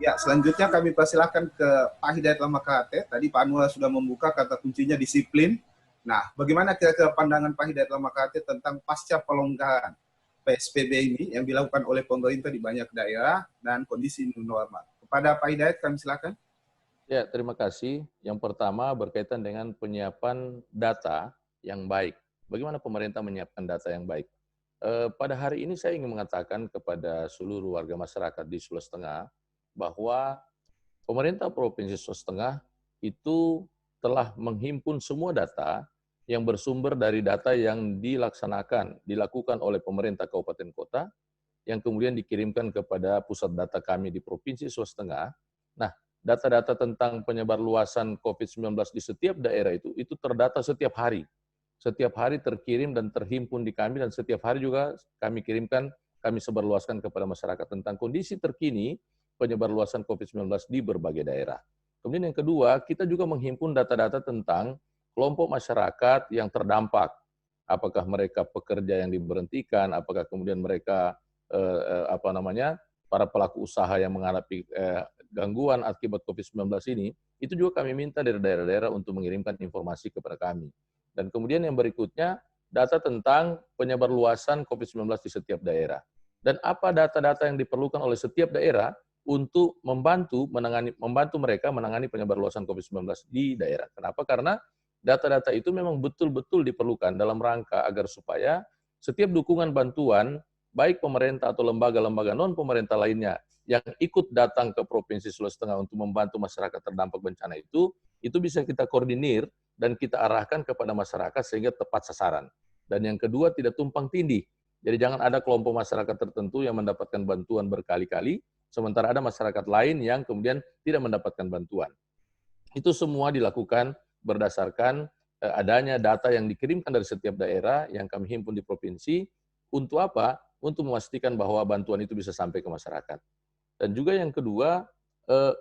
Ya, selanjutnya kami persilahkan ke Pak Hidayat Lamakate. Tadi Pak Anwar sudah membuka kata kuncinya disiplin. Nah, bagaimana kira-kira pandangan Pak Hidayat Lamakate tentang pasca pelonggaran PSBB ini yang dilakukan oleh pemerintah di banyak daerah dan kondisi new normal? Kepada Pak Hidayat kami silakan. Ya, terima kasih. Yang pertama berkaitan dengan penyiapan data yang baik. Bagaimana pemerintah menyiapkan data yang baik? Pada hari ini saya ingin mengatakan kepada seluruh warga masyarakat di Sulawesi Tengah bahwa pemerintah Provinsi Sulawesi Tengah itu telah menghimpun semua data yang bersumber dari data yang dilakukan oleh pemerintah kabupaten kota, yang kemudian dikirimkan kepada pusat data kami di Provinsi Sulawesi Tengah. Nah, data-data tentang penyebar luasan COVID-19 di setiap daerah itu terdata setiap hari. Setiap hari terkirim dan terhimpun di kami, dan setiap hari juga kami kirimkan, kami sebarluaskan kepada masyarakat tentang kondisi terkini penyebar luasan COVID-19 di berbagai daerah. Kemudian yang kedua, kita juga menghimpun data-data tentang kelompok masyarakat yang terdampak. Apakah mereka pekerja yang diberhentikan, apakah kemudian mereka para pelaku usaha yang menghadapi gangguan akibat COVID-19 ini, itu juga kami minta dari daerah-daerah untuk mengirimkan informasi kepada kami. Dan kemudian yang berikutnya, data tentang penyebar luasan COVID-19 di setiap daerah. Dan apa data-data yang diperlukan oleh setiap daerah untuk membantu mereka menangani penyebar luasan COVID-19 di daerah. Kenapa? Karena data-data itu memang betul-betul diperlukan dalam rangka agar supaya setiap dukungan bantuan, baik pemerintah atau lembaga-lembaga non-pemerintah lainnya yang ikut datang ke Provinsi Sulawesi Tengah untuk membantu masyarakat terdampak bencana itu bisa kita koordinir dan kita arahkan kepada masyarakat sehingga tepat sasaran. Dan yang kedua, tidak tumpang tindih. Jadi jangan ada kelompok masyarakat tertentu yang mendapatkan bantuan berkali-kali, sementara ada masyarakat lain yang kemudian tidak mendapatkan bantuan. Itu semua dilakukan berdasarkan adanya data yang dikirimkan dari setiap daerah yang kami himpun di provinsi. Untuk apa? Untuk memastikan bahwa bantuan itu bisa sampai ke masyarakat. Dan juga yang kedua,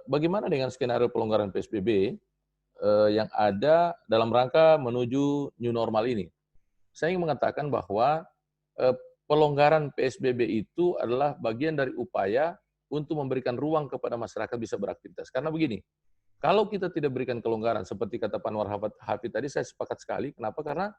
bagaimana dengan skenario pelonggaran PSBB yang ada dalam rangka menuju new normal ini. Saya ingin mengatakan bahwa pelonggaran PSBB itu adalah bagian dari upaya untuk memberikan ruang kepada masyarakat bisa beraktivitas. Karena begini, kalau kita tidak berikan kelonggaran, seperti kata Pak Anwar Hafid tadi, saya sepakat sekali. Kenapa? Karena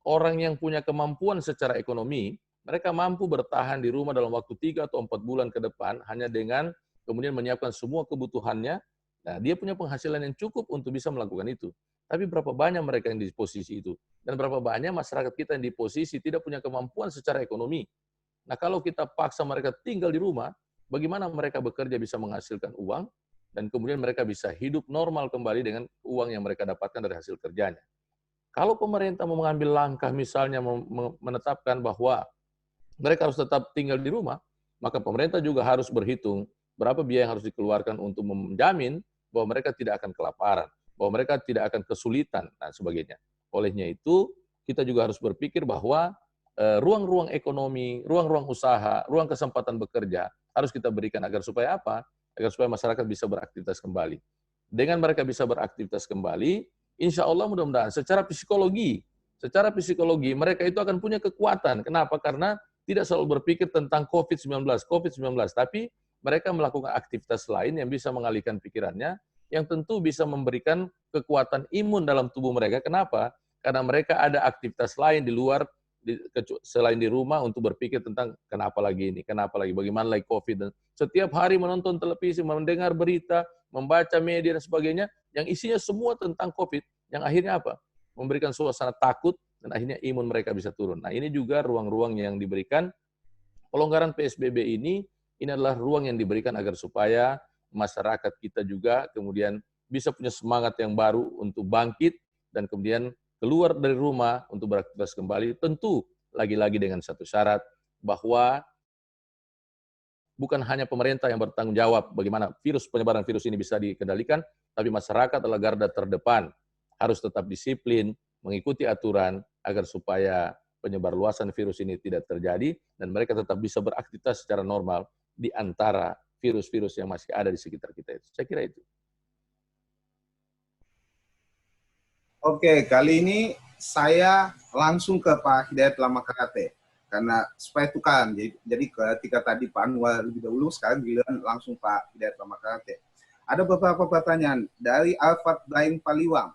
orang yang punya kemampuan secara ekonomi, mereka mampu bertahan di rumah dalam waktu 3 atau 4 bulan ke depan hanya dengan kemudian menyiapkan semua kebutuhannya. Nah, dia punya penghasilan yang cukup untuk bisa melakukan itu. Tapi berapa banyak mereka yang di posisi itu? Dan berapa banyak masyarakat kita yang di posisi tidak punya kemampuan secara ekonomi? Nah, kalau kita paksa mereka tinggal di rumah, bagaimana mereka bekerja bisa menghasilkan uang? dan kemudian mereka bisa hidup normal kembali dengan uang yang mereka dapatkan dari hasil kerjanya. Kalau pemerintah mau mengambil langkah misalnya menetapkan bahwa mereka harus tetap tinggal di rumah, maka pemerintah juga harus berhitung berapa biaya yang harus dikeluarkan untuk menjamin bahwa mereka tidak akan kelaparan, bahwa mereka tidak akan kesulitan, dan sebagainya. Olehnya itu, kita juga harus berpikir bahwa ruang-ruang ekonomi, ruang-ruang usaha, ruang kesempatan bekerja harus kita berikan agar supaya apa? Agar supaya masyarakat bisa beraktivitas kembali. Dengan mereka bisa beraktivitas kembali, insya Allah mudah-mudahan secara psikologi mereka itu akan punya kekuatan. Kenapa? Karena tidak selalu berpikir tentang COVID-19, tapi mereka melakukan aktivitas lain yang bisa mengalihkan pikirannya, yang tentu bisa memberikan kekuatan imun dalam tubuh mereka. Kenapa? Karena mereka ada aktivitas lain di luar, selain di rumah untuk berpikir tentang kenapa lagi ini, kenapa lagi, bagaimana lagi COVID. Dan setiap hari menonton televisi, mendengar berita, membaca media dan sebagainya, yang isinya semua tentang COVID, yang akhirnya apa? Memberikan suasana takut, dan akhirnya imun mereka bisa turun. Nah, ini juga ruang-ruang yang diberikan pelonggaran PSBB ini adalah ruang yang diberikan agar supaya masyarakat kita juga kemudian bisa punya semangat yang baru untuk bangkit, dan kemudian keluar dari rumah untuk beraktivitas kembali, tentu lagi-lagi dengan satu syarat, bahwa bukan hanya pemerintah yang bertanggung jawab bagaimana penyebaran virus ini bisa dikendalikan, tapi masyarakat adalah garda terdepan, harus tetap disiplin, mengikuti aturan, agar supaya penyebarluasan virus ini tidak terjadi, dan mereka tetap bisa beraktivitas secara normal di antara virus-virus yang masih ada di sekitar kita itu. Saya kira itu. Oke, kali ini saya langsung ke Pak Hidayat Lamakarate. Karena supaya tukar, jadi ketika tadi Pak Anwar lebih dahulu, sekarang giliran langsung Pak Hidayat Lamakarate. Ada beberapa pertanyaan dari Alfat Daeng Paliwang,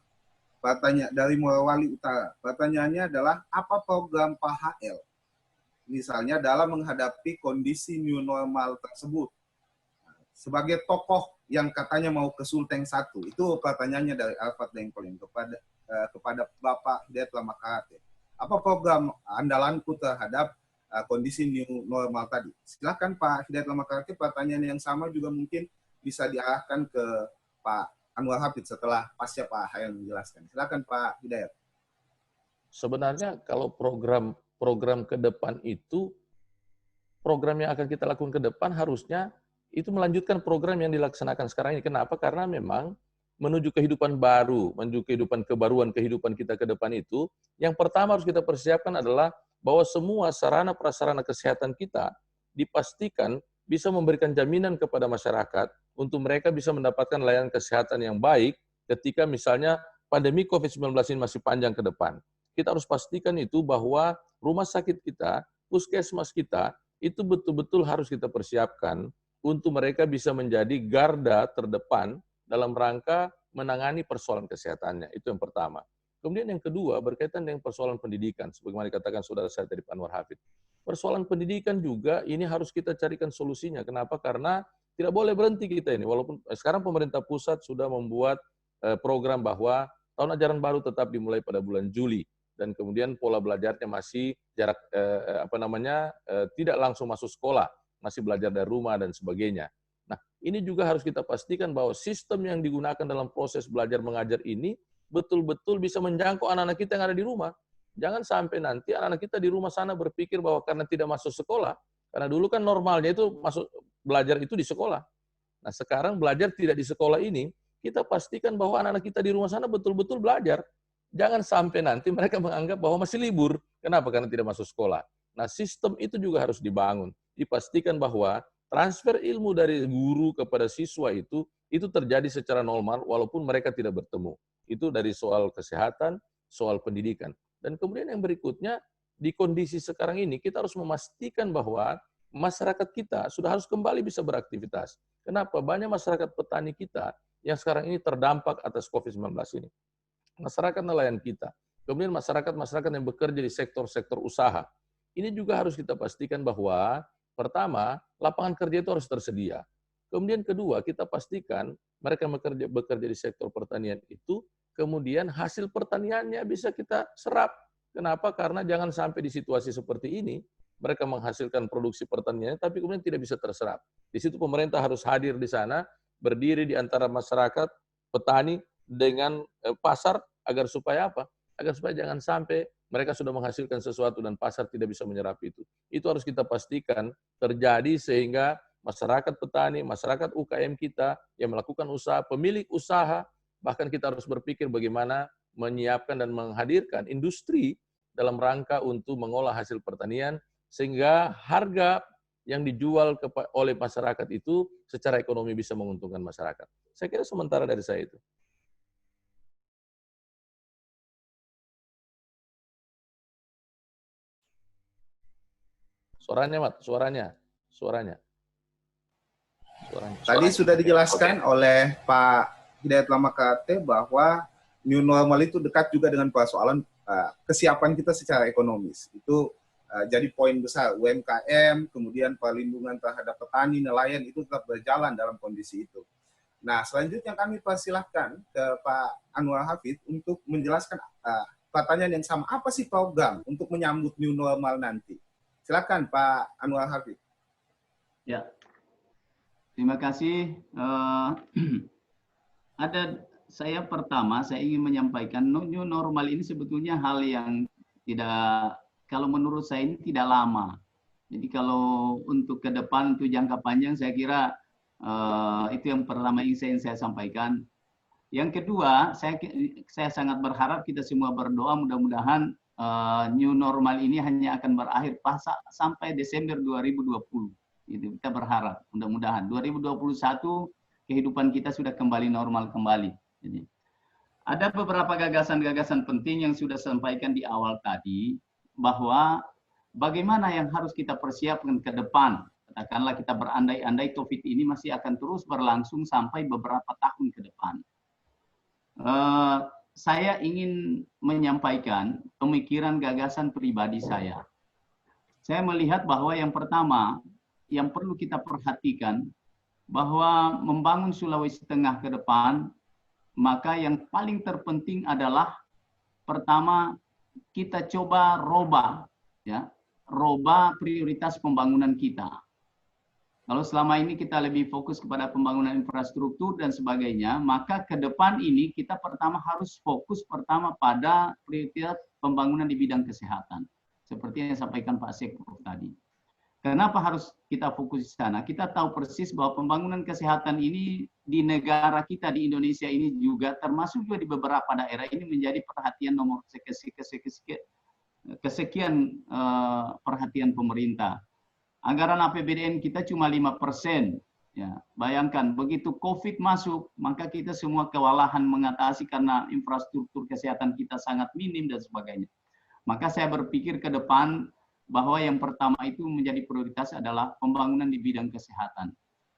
pertanyaan dari Morowali Utara. Pertanyaannya adalah, apa program Pak HL, misalnya dalam menghadapi kondisi new normal tersebut? Sebagai tokoh yang katanya mau ke Sulteng 1, itu pertanyaannya dari Alfat Daeng Paliwang kepada Bapak Hidayat Lamakarate. Apa program andalanku terhadap kondisi new normal tadi? Silakan Pak Hidayat Lamakarate, pertanyaan yang sama juga mungkin bisa diarahkan ke Pak Anwar Hafid setelah pasca Pak Hayal menjelaskan. Silakan Pak Hidayat. Sebenarnya kalau program ke depan itu, program yang akan kita lakukan ke depan harusnya itu melanjutkan program yang dilaksanakan sekarang ini. Kenapa? Karena memang menuju kehidupan baru, menuju kehidupan kebaruan kehidupan kita ke depan itu, yang pertama harus kita persiapkan adalah bahwa semua sarana prasarana kesehatan kita dipastikan bisa memberikan jaminan kepada masyarakat untuk mereka bisa mendapatkan layanan kesehatan yang baik ketika misalnya pandemi COVID-19 ini masih panjang ke depan. Kita harus pastikan itu bahwa rumah sakit kita, puskesmas kita, itu betul-betul harus kita persiapkan untuk mereka bisa menjadi garda terdepan dalam rangka menangani persoalan kesehatannya. Itu yang pertama. Kemudian yang kedua, berkaitan dengan persoalan pendidikan. Sebagaimana dikatakan saudara saya tadi, Pak Anwar Hafid. Persoalan pendidikan juga ini harus kita carikan solusinya. Kenapa? Karena tidak boleh berhenti kita ini. Walaupun sekarang pemerintah pusat sudah membuat program bahwa tahun ajaran baru tetap dimulai pada bulan Juli. Dan kemudian pola belajarnya masih jarak tidak langsung masuk sekolah, masih belajar dari rumah dan sebagainya. Nah, ini juga harus kita pastikan bahwa sistem yang digunakan dalam proses belajar mengajar ini betul-betul bisa menjangkau anak-anak kita yang ada di rumah. Jangan sampai nanti anak-anak kita di rumah sana berpikir bahwa karena tidak masuk sekolah, karena dulu kan normalnya itu masuk belajar itu di sekolah. Nah, sekarang belajar tidak di sekolah ini, kita pastikan bahwa anak-anak kita di rumah sana betul-betul belajar. Jangan sampai nanti mereka menganggap bahwa masih libur. Kenapa? Karena tidak masuk sekolah. Nah, sistem itu juga harus dibangun. Dipastikan bahwa transfer ilmu dari guru kepada siswa itu terjadi secara normal walaupun mereka tidak bertemu. Itu dari soal kesehatan, soal pendidikan. Dan kemudian yang berikutnya, di kondisi sekarang ini kita harus memastikan bahwa masyarakat kita sudah harus kembali bisa beraktivitas. Kenapa? Banyak masyarakat petani kita yang sekarang ini terdampak atas COVID-19 ini. Masyarakat nelayan kita. Kemudian masyarakat yang bekerja di sektor-sektor usaha. Ini juga harus kita pastikan bahwa pertama, lapangan kerja itu harus tersedia. Kemudian kedua, kita pastikan mereka bekerja di sektor pertanian itu, kemudian hasil pertaniannya bisa kita serap. Kenapa? Karena jangan sampai di situasi seperti ini, mereka menghasilkan produksi pertaniannya, tapi kemudian tidak bisa terserap. Di situ pemerintah harus hadir di sana, berdiri di antara masyarakat, petani dengan pasar agar supaya apa? Agar supaya jangan sampai mereka sudah menghasilkan sesuatu dan pasar tidak bisa menyerap itu. Itu harus kita pastikan terjadi sehingga masyarakat petani, masyarakat UKM kita yang melakukan usaha, pemilik usaha, bahkan kita harus berpikir bagaimana menyiapkan dan menghadirkan industri dalam rangka untuk mengolah hasil pertanian sehingga harga yang dijual oleh masyarakat itu secara ekonomi bisa menguntungkan masyarakat. Saya kira sementara dari saya itu. Suaranya, Mat, suaranya. Tadi sudah dijelaskan oleh Pak Hidayat Lamakate bahwa new normal itu dekat juga dengan persoalan kesiapan kita secara ekonomis. Itu jadi poin besar. UMKM, kemudian perlindungan terhadap petani, nelayan itu tetap berjalan dalam kondisi itu. Nah, selanjutnya kami persilahkan ke Pak Anwar Hafid untuk menjelaskan pertanyaan yang sama. Apa sih program untuk menyambut new normal nanti? Silakan Pak Anwar Hafid. Ya, terima kasih. Saya ingin menyampaikan new normal ini sebetulnya hal yang tidak, kalau menurut saya ini tidak lama. Jadi kalau untuk ke depan, untuk jangka panjang, saya kira itu yang pertama ingin saya sampaikan. Yang kedua, saya sangat berharap kita semua berdoa mudah-mudahan new normal ini hanya akan berakhir sampai Desember 2020. Itu kita berharap, mudah-mudahan 2021 kehidupan kita sudah kembali normal kembali. Jadi, ada beberapa gagasan-gagasan penting yang sudah sampaikan di awal tadi, bahwa bagaimana yang harus kita persiapkan ke depan. Katakanlah kita berandai-andai COVID ini masih akan terus berlangsung sampai beberapa tahun ke depan. Saya ingin menyampaikan pemikiran gagasan pribadi saya. Saya melihat bahwa yang pertama, yang perlu kita perhatikan, bahwa membangun Sulawesi Tengah ke depan, maka yang paling terpenting adalah pertama kita coba rubah prioritas pembangunan kita. Kalau selama ini kita lebih fokus kepada pembangunan infrastruktur dan sebagainya, maka ke depan ini kita pertama harus fokus pada prioritas pembangunan di bidang kesehatan. Seperti yang disampaikan Pak Sekro tadi. Kenapa harus kita fokus di sana? Kita tahu persis bahwa pembangunan kesehatan ini di negara kita, di Indonesia ini juga, termasuk juga di beberapa daerah ini menjadi perhatian nomor kesekian perhatian pemerintah. Anggaran APBDN kita cuma 5%. Ya, bayangkan begitu COVID masuk, maka kita semua kewalahan mengatasi karena infrastruktur kesehatan kita sangat minim dan sebagainya. Maka saya berpikir ke depan bahwa yang pertama itu menjadi prioritas adalah pembangunan di bidang kesehatan.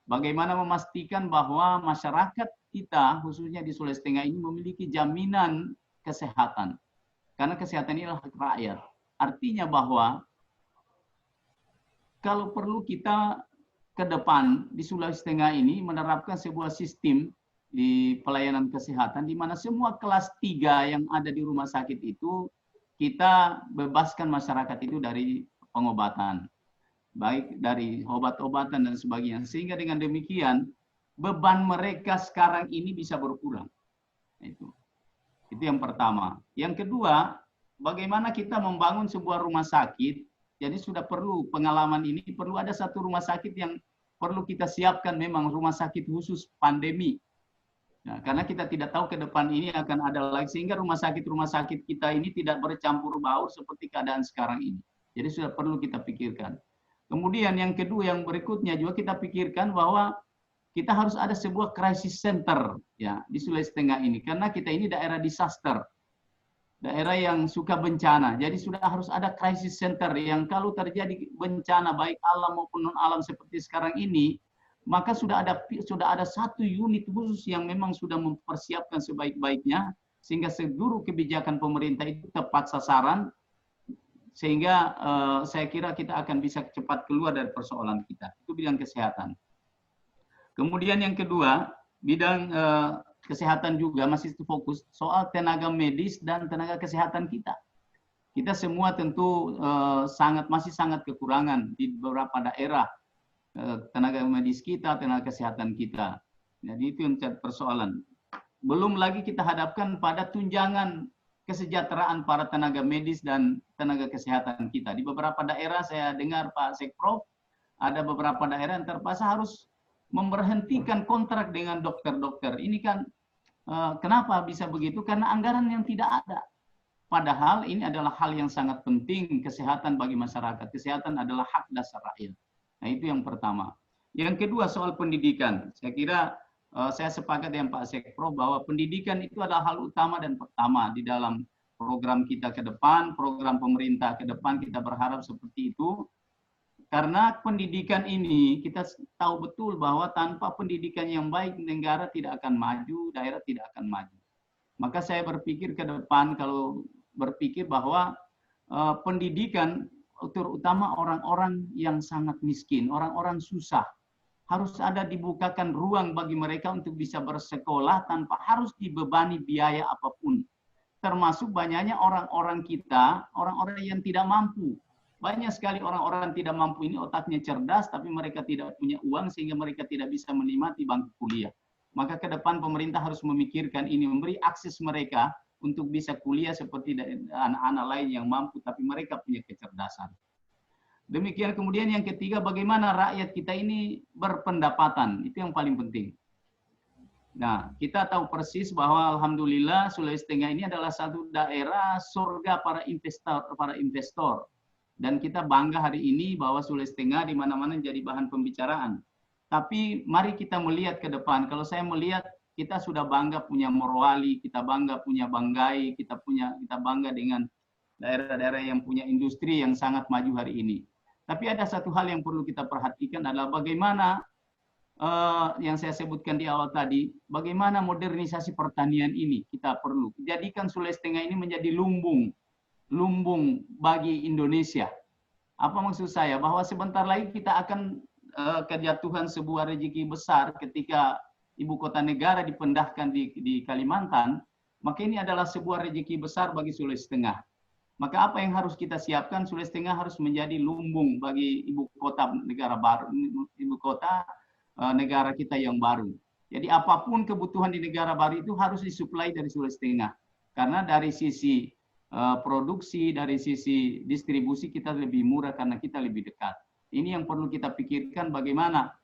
Bagaimana memastikan bahwa masyarakat kita, khususnya di Sulawesi Tengah ini, memiliki jaminan kesehatan. Karena kesehatan ini adalah hak rakyat. Artinya bahwa kalau perlu kita ke depan di Sulawesi Tengah ini menerapkan sebuah sistem di pelayanan kesehatan di mana semua kelas 3 yang ada di rumah sakit itu kita bebaskan masyarakat itu dari pengobatan, baik dari obat-obatan dan sebagainya. Sehingga dengan demikian beban mereka sekarang ini bisa berkurang. Itu yang pertama. Yang kedua, bagaimana kita membangun sebuah rumah sakit. Jadi sudah perlu pengalaman ini, perlu ada satu rumah sakit yang perlu kita siapkan, memang rumah sakit khusus pandemi. Nah, karena kita tidak tahu ke depan ini akan ada lagi, sehingga rumah sakit kita ini tidak bercampur baur seperti keadaan sekarang ini. Jadi sudah perlu kita pikirkan. Kemudian yang kedua, yang berikutnya juga kita pikirkan bahwa kita harus ada sebuah crisis center ya di Sulawesi Tengah ini, karena kita ini daerah disaster, daerah yang suka bencana. Jadi sudah harus ada crisis center yang kalau terjadi bencana baik alam maupun non alam seperti sekarang ini, maka sudah ada satu unit khusus yang memang sudah mempersiapkan sebaik-baiknya sehingga seluruh kebijakan pemerintah itu tepat sasaran, sehingga saya kira kita akan bisa cepat keluar dari persoalan kita. Itu bidang kesehatan. Kemudian yang kedua, bidang kesehatan juga masih fokus soal tenaga medis dan tenaga kesehatan kita. Kita semua tentu masih sangat kekurangan di beberapa daerah tenaga medis kita, tenaga kesehatan kita. Jadi itu yang jadi persoalan. Belum lagi kita hadapkan pada tunjangan kesejahteraan para tenaga medis dan tenaga kesehatan kita. Di beberapa daerah saya dengar Pak Sekprov, ada beberapa daerah yang terpaksa harus memberhentikan kontrak dengan dokter-dokter. Ini kan kenapa bisa begitu? Karena anggaran yang tidak ada. Padahal ini adalah hal yang sangat penting, kesehatan bagi masyarakat. Kesehatan adalah hak dasar rakyat. Nah, itu yang pertama. Yang kedua soal pendidikan. Saya kira saya sepakat dengan Pak Sekprov bahwa pendidikan itu adalah hal utama dan pertama di dalam program kita ke depan, program pemerintah ke depan kita berharap seperti itu. Karena pendidikan ini kita tahu betul bahwa tanpa pendidikan yang baik negara tidak akan maju, daerah tidak akan maju. Maka saya berpikir ke depan kalau berpikir bahwa pendidikan terutama orang-orang yang sangat miskin, orang-orang susah, harus ada dibukakan ruang bagi mereka untuk bisa bersekolah tanpa harus dibebani biaya apapun. Termasuk banyaknya orang-orang kita, orang-orang yang tidak mampu. Banyak sekali orang-orang tidak mampu ini otaknya cerdas, tapi mereka tidak punya uang sehingga mereka tidak bisa menikmati bangku kuliah. Maka ke depan pemerintah harus memikirkan ini, memberi akses mereka untuk bisa kuliah seperti anak-anak lain yang mampu, tapi mereka punya kecerdasan. Demikian kemudian yang ketiga, bagaimana rakyat kita ini berpendapatan. Itu yang paling penting. Nah, kita tahu persis bahwa alhamdulillah Sulawesi Tengah ini adalah satu daerah surga para investor. Dan kita bangga hari ini bahwa Sulawesi Tengah di mana-mana jadi bahan pembicaraan. Tapi mari kita melihat ke depan. Kalau saya melihat kita sudah bangga punya Morowali, kita bangga punya Banggai, kita bangga dengan daerah-daerah yang punya industri yang sangat maju hari ini. Tapi ada satu hal yang perlu kita perhatikan adalah bagaimana yang saya sebutkan di awal tadi, bagaimana modernisasi pertanian ini kita perlu jadikan Sulawesi Tengah ini menjadi lumbung bagi Indonesia. Apa maksud saya? Bahwa sebentar lagi kita akan kejatuhan sebuah rezeki besar ketika ibu kota negara dipindahkan di Kalimantan, maka ini adalah sebuah rezeki besar bagi Sulawesi Tengah. Maka apa yang harus kita siapkan? Sulawesi Tengah harus menjadi lumbung bagi ibu kota negara baru, ibu kota negara kita yang baru. Jadi apapun kebutuhan di negara baru itu harus disuplai dari Sulawesi Tengah. Karena dari sisi produksi, dari sisi distribusi kita lebih murah karena kita lebih dekat. Ini yang perlu kita pikirkan bagaimana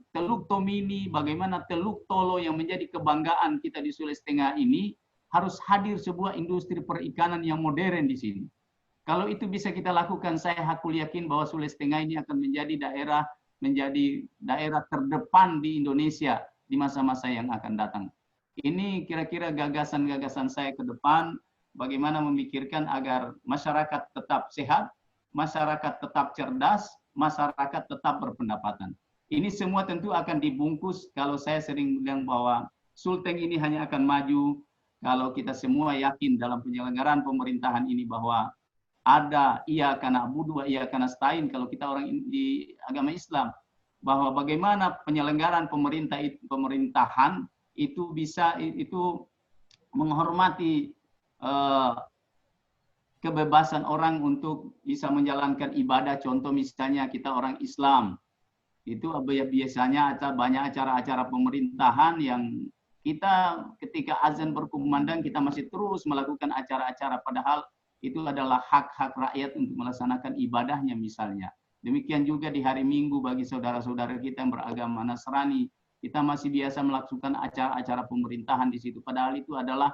Teluk Tomini, bagaimana Teluk Tolo yang menjadi kebanggaan kita di Sulawesi Tengah ini harus hadir sebuah industri perikanan yang modern di sini. Kalau itu bisa kita lakukan, saya hakul yakin bahwa Sulawesi Tengah ini akan menjadi daerah terdepan di Indonesia di masa-masa yang akan datang. Ini kira-kira gagasan-gagasan saya ke depan, bagaimana memikirkan agar masyarakat tetap sehat, masyarakat tetap cerdas, masyarakat tetap berpendapatan. Ini semua tentu akan dibungkus kalau saya sering bilang bahwa Sulteng ini hanya akan maju kalau kita semua yakin dalam penyelenggaraan pemerintahan ini bahwa ada ia kana budu, ia kana stain kalau kita orang di agama Islam, bahwa bagaimana penyelenggaraan pemerintahan itu bisa menghormati kebebasan orang untuk bisa menjalankan ibadah. Contoh misalnya kita orang Islam, itu biasanya banyak acara-acara pemerintahan yang kita ketika azan berkumandang kita masih terus melakukan acara-acara, padahal itu adalah hak-hak rakyat untuk melaksanakan ibadahnya misalnya. Demikian juga di hari Minggu bagi saudara-saudara kita yang beragama Nasrani, kita masih biasa melakukan acara-acara pemerintahan di situ, padahal itu adalah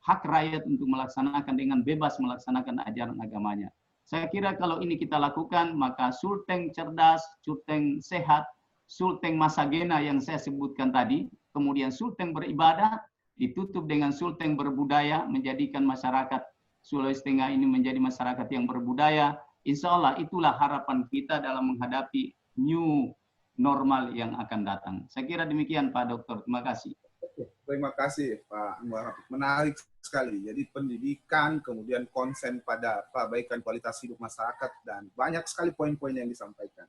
hak rakyat untuk melaksanakan dengan bebas melaksanakan ajaran agamanya. Saya kira kalau ini kita lakukan, maka Sulteng cerdas, Sulteng sehat, Sulteng Masagena yang saya sebutkan tadi, kemudian Sulteng beribadah, ditutup dengan Sulteng berbudaya, menjadikan masyarakat Sulawesi Tengah ini menjadi masyarakat yang berbudaya. Insya Allah itulah harapan kita dalam menghadapi new normal yang akan datang. Saya kira demikian Pak Dokter. Terima kasih. Terima kasih Pak Anwar. Menarik sekali. Jadi pendidikan, kemudian konsen pada perbaikan kualitas hidup masyarakat, dan banyak sekali poin-poin yang disampaikan.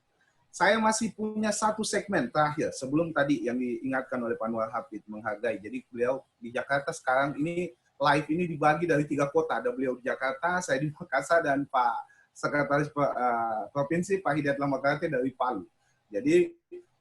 Saya masih punya satu segmen terakhir sebelum tadi yang diingatkan oleh Pak Anwar Hafid menghargai. Jadi beliau di Jakarta sekarang ini live ini dibagi dari 3 kota. Ada beliau di Jakarta, saya di Makassar, dan Pak Sekretaris Provinsi Pak Hidayat Lamakarte dari Palu. Jadi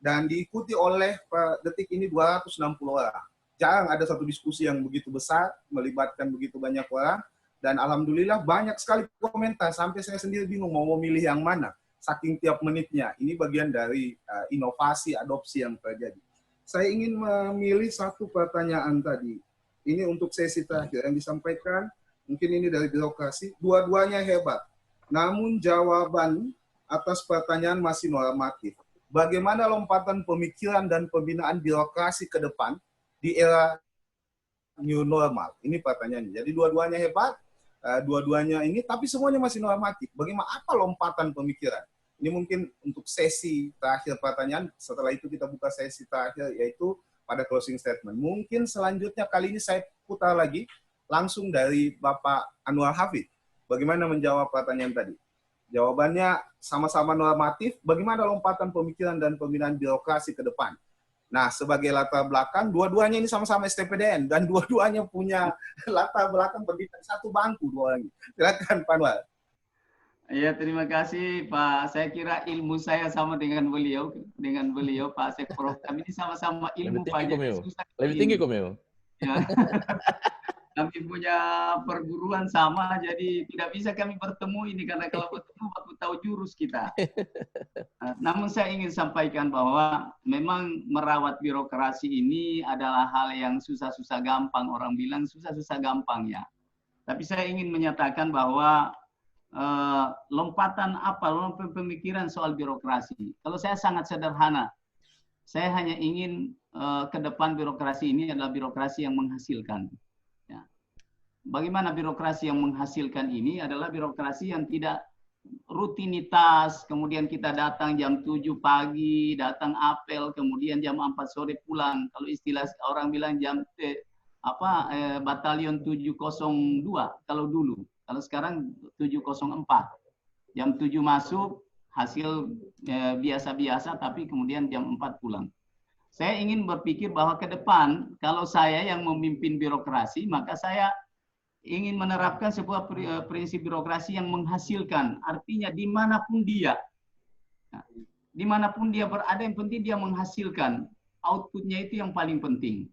dan diikuti oleh detik ini 260 orang. Jarang ada satu diskusi yang begitu besar, melibatkan begitu banyak orang, dan alhamdulillah banyak sekali komentar, sampai saya sendiri bingung mau memilih yang mana, saking tiap menitnya. Ini bagian dari inovasi, adopsi yang terjadi. Saya ingin memilih satu pertanyaan tadi. Ini untuk sesi terakhir yang disampaikan, mungkin ini dari birokrasi, dua-duanya hebat. Namun jawaban atas pertanyaan masih normatif. Bagaimana lompatan pemikiran dan pembinaan birokrasi ke depan di era new normal? Ini pertanyaannya. Jadi dua-duanya hebat, dua-duanya ini, tapi semuanya masih normatif. Bagaimana, apa lompatan pemikiran? Ini mungkin untuk sesi terakhir pertanyaan, setelah itu kita buka sesi terakhir, yaitu pada closing statement. Mungkin selanjutnya kali ini saya putar lagi, langsung dari Bapak Anwar Hafid. Bagaimana menjawab pertanyaan tadi? Jawabannya sama-sama normatif, bagaimana lompatan pemikiran dan pembinaan birokrasi ke depan? Nah, sebagai latar belakang, dua-duanya ini sama-sama STPDN, dan dua-duanya punya latar belakang pendidikan satu bangku dua orang. Silakan Pak Anwar. Ya, terima kasih Pak. Saya kira ilmu saya sama dengan beliau Pak Asep Prof. Kami ini sama-sama ilmu Pak. Lebih tinggi Komeo. Ya. Kami punya perguruan sama, jadi tidak bisa kami bertemu ini, karena kalau bertemu aku tahu jurus kita. Namun saya ingin sampaikan bahwa memang merawat birokrasi ini adalah hal yang susah-susah gampang. Orang bilang susah-susah gampang ya. Tapi saya ingin menyatakan bahwa lompatan pemikiran soal birokrasi. Kalau saya sangat sederhana, saya hanya ingin ke depan birokrasi ini adalah birokrasi yang menghasilkan. Bagaimana birokrasi yang menghasilkan ini adalah birokrasi yang tidak rutinitas, kemudian kita datang jam 7 pagi, datang apel, kemudian jam 4 sore pulang. Kalau istilah orang bilang batalion 702 kalau dulu. Kalau sekarang 704. Jam 7 masuk, hasil biasa-biasa, tapi kemudian jam 4 pulang. Saya ingin berpikir bahwa ke depan, kalau saya yang memimpin birokrasi, maka saya ingin menerapkan sebuah prinsip birokrasi yang menghasilkan. Artinya dimanapun dia berada, yang penting dia menghasilkan. Outputnya itu yang paling penting.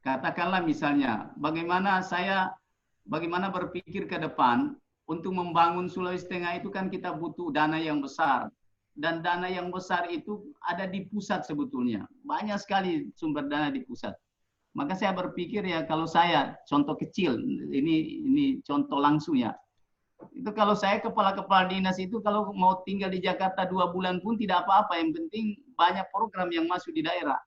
Katakanlah misalnya, bagaimana berpikir ke depan untuk membangun Sulawesi Tengah itu kan kita butuh dana yang besar. Dan dana yang besar itu ada di pusat sebetulnya. Banyak sekali sumber dana di pusat. Maka saya berpikir ya, kalau saya contoh kecil, ini contoh langsung ya. Itu kalau saya kepala-kepala dinas itu kalau mau tinggal di Jakarta 2 bulan pun tidak apa-apa. Yang penting banyak program yang masuk di daerah.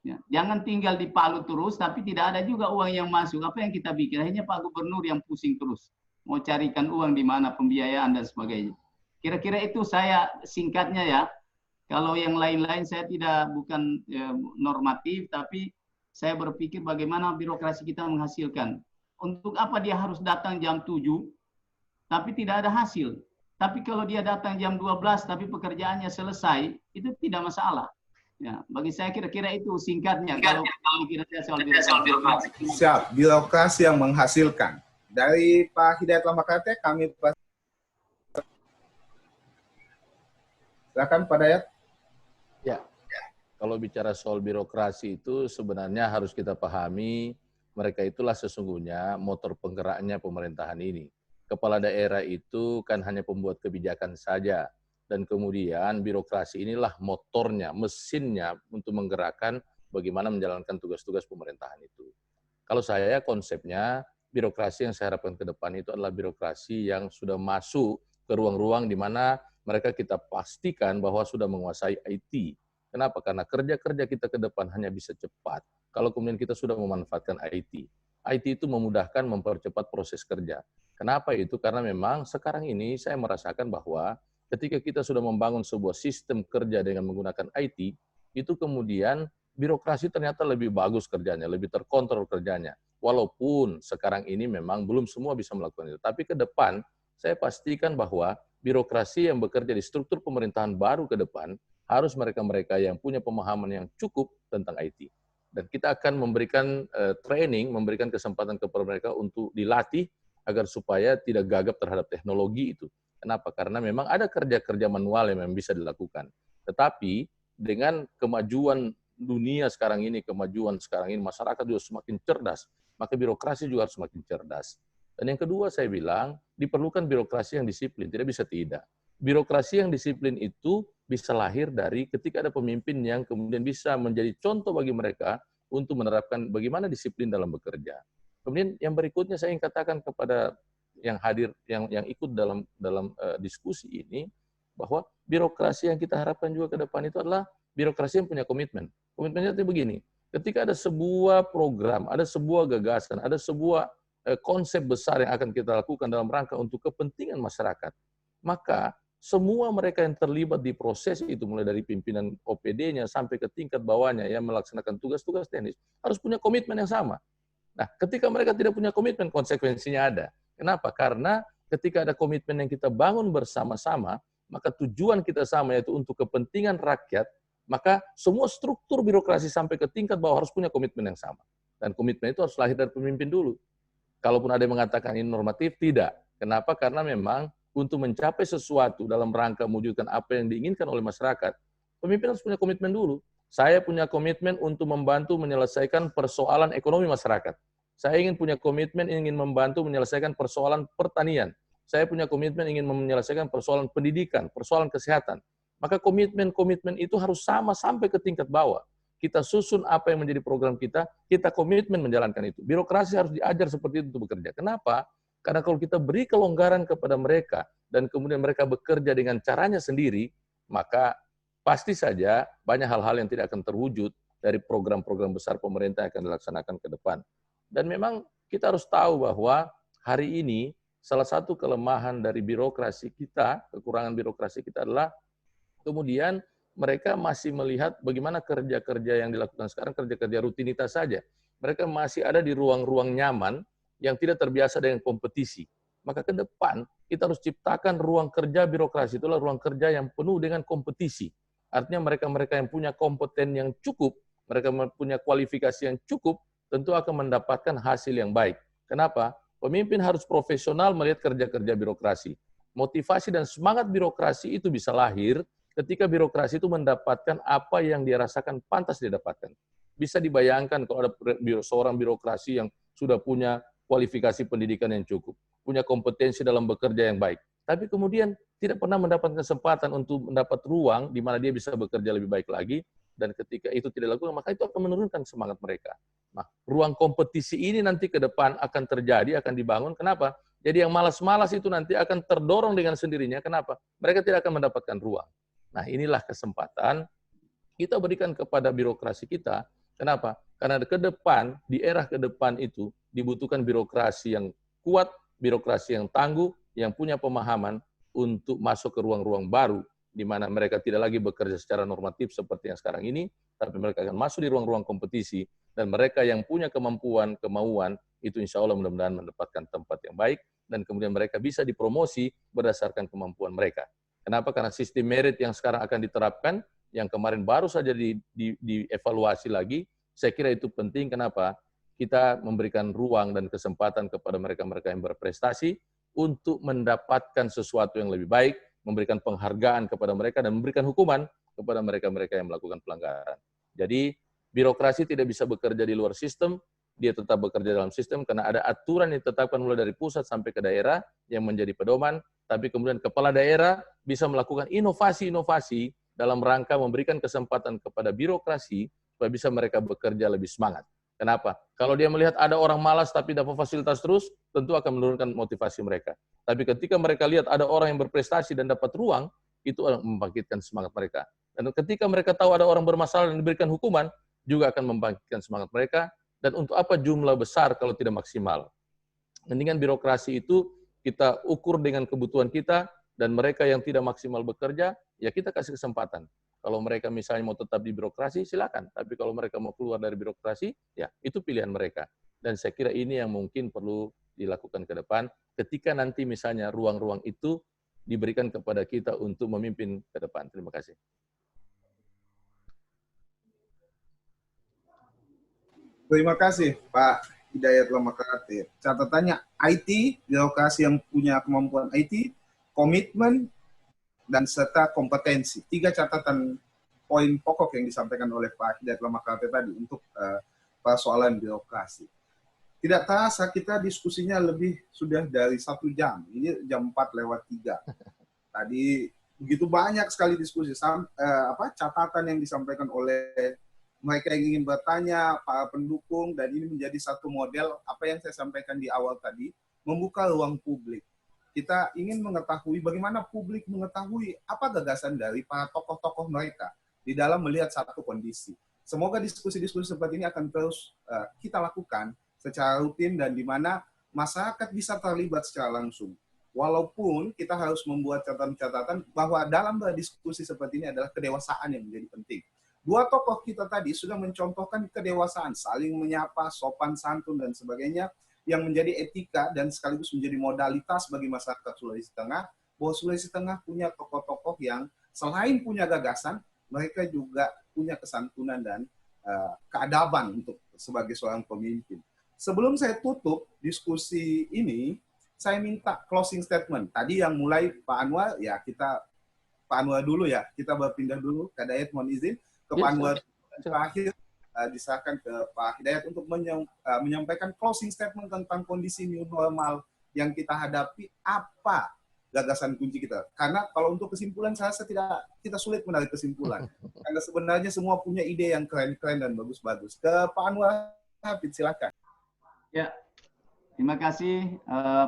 Ya, jangan tinggal di Palu terus, tapi tidak ada juga uang yang masuk. Apa yang kita bikin? Akhirnya Pak Gubernur yang pusing terus. Mau carikan uang di mana, pembiayaan dan sebagainya. Kira-kira itu saya singkatnya ya. Kalau yang lain-lain saya bukan normatif, tapi saya berpikir bagaimana birokrasi kita menghasilkan. Untuk apa dia harus datang jam 7, tapi tidak ada hasil. Tapi kalau dia datang jam 12, tapi pekerjaannya selesai, itu tidak masalah. Ya, bagi saya kira-kira itu singkatnya. Kalau kira-kira soal birokrasi. Siap, birokrasi yang menghasilkan. Dari Pak Hidayat Lamakate, kami silakan Pak Dayat. Ya. Kalau bicara soal birokrasi itu sebenarnya harus kita pahami mereka itulah sesungguhnya motor penggeraknya pemerintahan ini. Kepala daerah itu kan hanya pembuat kebijakan saja. Dan kemudian birokrasi inilah motornya, mesinnya untuk menggerakkan bagaimana menjalankan tugas-tugas pemerintahan itu. Kalau saya konsepnya birokrasi yang saya harapkan ke depan itu adalah birokrasi yang sudah masuk ke ruang-ruang di mana mereka kita pastikan bahwa sudah menguasai IT. Kenapa? Karena kerja-kerja kita ke depan hanya bisa cepat kalau kemudian kita sudah memanfaatkan IT. IT itu memudahkan, mempercepat proses kerja. Kenapa itu? Karena memang sekarang ini saya merasakan bahwa ketika kita sudah membangun sebuah sistem kerja dengan menggunakan IT, itu kemudian birokrasi ternyata lebih bagus kerjanya, lebih terkontrol kerjanya. Walaupun sekarang ini memang belum semua bisa melakukan itu. Tapi ke depan, saya pastikan bahwa birokrasi yang bekerja di struktur pemerintahan baru ke depan, harus mereka-mereka yang punya pemahaman yang cukup tentang IT. Dan kita akan memberikan training, memberikan kesempatan kepada mereka untuk dilatih agar supaya tidak gagap terhadap teknologi itu. Kenapa? Karena memang ada kerja-kerja manual yang memang bisa dilakukan. Tetapi dengan kemajuan dunia sekarang ini, masyarakat juga semakin cerdas, maka birokrasi juga harus semakin cerdas. Dan yang kedua saya bilang, diperlukan birokrasi yang disiplin, tidak bisa tidak. Birokrasi yang disiplin itu bisa lahir dari ketika ada pemimpin yang kemudian bisa menjadi contoh bagi mereka untuk menerapkan bagaimana disiplin dalam bekerja. Kemudian yang berikutnya saya ingin katakan kepada yang hadir, yang ikut dalam diskusi ini, bahwa birokrasi yang kita harapkan juga ke depan itu adalah birokrasi yang punya komitmen. Komitmennya itu begini, ketika ada sebuah program, ada sebuah gagasan, ada sebuah konsep besar yang akan kita lakukan dalam rangka untuk kepentingan masyarakat, maka semua mereka yang terlibat di proses itu, mulai dari pimpinan OPD-nya sampai ke tingkat bawahnya yang melaksanakan tugas-tugas teknis, harus punya komitmen yang sama. Nah, ketika mereka tidak punya komitmen, konsekuensinya ada. Kenapa? Karena ketika ada komitmen yang kita bangun bersama-sama, maka tujuan kita sama, yaitu untuk kepentingan rakyat, maka semua struktur birokrasi sampai ke tingkat bawah harus punya komitmen yang sama. Dan komitmen itu harus lahir dari pemimpin dulu. Kalaupun ada yang mengatakan ini normatif, tidak. Kenapa? Karena memang untuk mencapai sesuatu dalam rangka mewujudkan apa yang diinginkan oleh masyarakat, pemimpin harus punya komitmen dulu. Saya punya komitmen untuk membantu menyelesaikan persoalan ekonomi masyarakat. Saya ingin punya komitmen ingin membantu menyelesaikan persoalan pertanian. Saya punya komitmen ingin menyelesaikan persoalan pendidikan, persoalan kesehatan. Maka komitmen-komitmen itu harus sama sampai ke tingkat bawah. Kita susun apa yang menjadi program kita komitmen menjalankan itu. Birokrasi harus diajar seperti itu untuk bekerja. Kenapa? Karena kalau kita beri kelonggaran kepada mereka, dan kemudian mereka bekerja dengan caranya sendiri, maka pasti saja banyak hal-hal yang tidak akan terwujud dari program-program besar pemerintah yang akan dilaksanakan ke depan. Dan memang kita harus tahu bahwa hari ini salah satu kelemahan dari birokrasi kita, kekurangan birokrasi kita adalah kemudian mereka masih melihat bagaimana kerja-kerja yang dilakukan sekarang, kerja-kerja rutinitas saja. Mereka masih ada di ruang-ruang nyaman yang tidak terbiasa dengan kompetisi. Maka ke depan kita harus ciptakan ruang kerja birokrasi, itulah ruang kerja yang penuh dengan kompetisi. Artinya mereka-mereka yang punya kompeten yang cukup, mereka punya kualifikasi yang cukup, tentu akan mendapatkan hasil yang baik. Kenapa? Pemimpin harus profesional melihat kerja-kerja birokrasi. Motivasi dan semangat birokrasi itu bisa lahir ketika birokrasi itu mendapatkan apa yang dia rasakan pantas didapatkan. Bisa dibayangkan kalau ada seorang birokrasi yang sudah punya kualifikasi pendidikan yang cukup, punya kompetensi dalam bekerja yang baik, tapi kemudian tidak pernah mendapatkan kesempatan untuk mendapat ruang di mana dia bisa bekerja lebih baik lagi, dan ketika itu tidak dilakukan, maka itu akan menurunkan semangat mereka. Nah, ruang kompetisi ini nanti ke depan akan terjadi, akan dibangun. Kenapa? Jadi yang malas-malas itu nanti akan terdorong dengan sendirinya. Kenapa? Mereka tidak akan mendapatkan ruang. Nah, inilah kesempatan kita berikan kepada birokrasi kita. Kenapa? Karena ke depan, di era ke depan itu, dibutuhkan birokrasi yang kuat, birokrasi yang tangguh, yang punya pemahaman untuk masuk ke ruang-ruang baru, di mana mereka tidak lagi bekerja secara normatif seperti yang sekarang ini, tapi mereka akan masuk di ruang-ruang kompetisi, dan mereka yang punya kemampuan, kemauan, itu insya Allah mudah-mudahan mendapatkan tempat yang baik, dan kemudian mereka bisa dipromosi berdasarkan kemampuan mereka. Kenapa? Karena sistem merit yang sekarang akan diterapkan, yang kemarin baru saja dievaluasi lagi, saya kira itu penting. Kenapa? Kita memberikan ruang dan kesempatan kepada mereka-mereka yang berprestasi untuk mendapatkan sesuatu yang lebih baik, memberikan penghargaan kepada mereka, dan memberikan hukuman kepada mereka-mereka yang melakukan pelanggaran. Jadi, birokrasi tidak bisa bekerja di luar sistem, dia tetap bekerja dalam sistem, karena ada aturan yang ditetapkan mulai dari pusat sampai ke daerah yang menjadi pedoman, tapi kemudian kepala daerah bisa melakukan inovasi-inovasi dalam rangka memberikan kesempatan kepada birokrasi supaya bisa mereka bekerja lebih semangat. Kenapa? Kalau dia melihat ada orang malas tapi dapat fasilitas terus, tentu akan menurunkan motivasi mereka. Tapi ketika mereka lihat ada orang yang berprestasi dan dapat ruang, itu akan membangkitkan semangat mereka. Dan ketika mereka tahu ada orang bermasalah dan diberikan hukuman, juga akan membangkitkan semangat mereka. Dan untuk apa jumlah besar kalau tidak maksimal? Mendingan birokrasi itu kita ukur dengan kebutuhan kita, dan mereka yang tidak maksimal bekerja, ya kita kasih kesempatan. Kalau mereka misalnya mau tetap di birokrasi, silakan. Tapi kalau mereka mau keluar dari birokrasi, ya itu pilihan mereka. Dan saya kira ini yang mungkin perlu dilakukan ke depan, ketika nanti misalnya ruang-ruang itu diberikan kepada kita untuk memimpin ke depan. Terima kasih. Terima kasih, Pak Hidayat Lamakatir. Catatannya IT, birokrasi yang punya kemampuan IT, komitmen, dan serta kompetensi. 3 catatan poin pokok yang disampaikan oleh Pak Hidayat Lamakate tadi untuk persoalan birokrasi. Tidak terasa kita diskusinya lebih sudah dari 1 jam. Ini jam 4:03. Tadi begitu banyak sekali diskusi, catatan yang disampaikan oleh mereka yang ingin bertanya, para pendukung, dan ini menjadi satu model apa yang saya sampaikan di awal tadi, membuka ruang publik. Kita ingin mengetahui bagaimana publik mengetahui apa gagasan dari para tokoh-tokoh mereka di dalam melihat satu kondisi. Semoga diskusi-diskusi seperti ini akan terus kita lakukan secara rutin dan di mana masyarakat bisa terlibat secara langsung. Walaupun kita harus membuat catatan-catatan bahwa dalam berdiskusi seperti ini adalah kedewasaan yang menjadi penting. 2 tokoh kita tadi sudah mencontohkan kedewasaan, saling menyapa, sopan santun dan sebagainya, yang menjadi etika dan sekaligus menjadi modalitas bagi masyarakat Sulawesi Tengah, bahwa Sulawesi Tengah punya tokoh-tokoh yang selain punya gagasan, mereka juga punya kesantunan dan keadaban untuk sebagai seorang pemimpin. Sebelum saya tutup diskusi ini, saya minta closing statement. Tadi yang mulai Pak Anwar, ya kita Pak Anwar dulu ya, kita berpindah dulu. Kak Dayat mohon izin ke Pak Anwar terakhir. Diserahkan ke Pak Hidayat untuk menyampaikan closing statement tentang kondisi new normal yang kita hadapi, apa gagasan kunci kita. Karena kalau untuk kesimpulan, saya rasa kita sulit menarik kesimpulan. Karena sebenarnya semua punya ide yang keren-keren dan bagus-bagus. Ke Pak Anwar Hafid, silakan. Ya, terima kasih.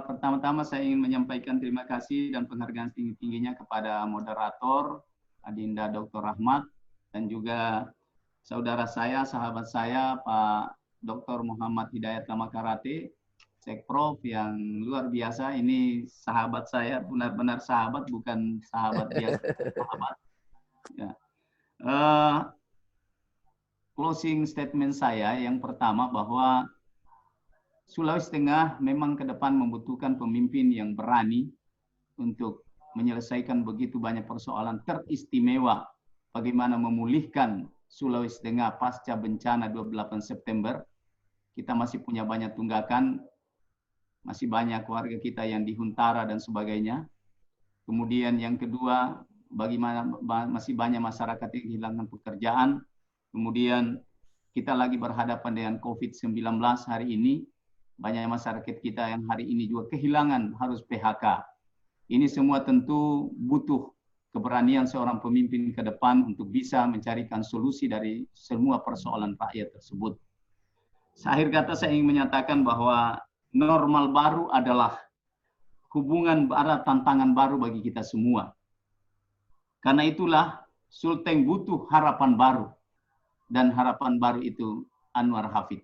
Pertama-tama saya ingin menyampaikan terima kasih dan penghargaan tinggi-tingginya kepada moderator, Adinda Dr. Rahmat, dan juga saudara saya, sahabat saya, Pak Dr. Muhammad Hidayat Lamakate, Sekprov yang luar biasa. Ini sahabat saya, benar-benar sahabat, bukan sahabat biasa. Sahabat. Ya. Closing statement saya yang pertama bahwa Sulawesi Tengah memang ke depan membutuhkan pemimpin yang berani untuk menyelesaikan begitu banyak persoalan teristimewa. Bagaimana memulihkan Sulawesi Tengah pasca bencana 28 September, kita masih punya banyak tunggakan, masih banyak warga kita yang dihuntara dan sebagainya. Kemudian yang kedua, bagaimana masih banyak masyarakat yang kehilangan pekerjaan. Kemudian kita lagi berhadapan dengan COVID-19 hari ini, banyak masyarakat kita yang hari ini juga kehilangan harus PHK. Ini semua tentu butuh keberanian seorang pemimpin ke depan untuk bisa mencarikan solusi dari semua persoalan rakyat tersebut. Akhir kata saya ingin menyatakan bahwa normal baru adalah hubungan baru, tantangan baru bagi kita semua. Karena itulah Sulteng butuh harapan baru. Dan harapan baru itu Anwar Hafid.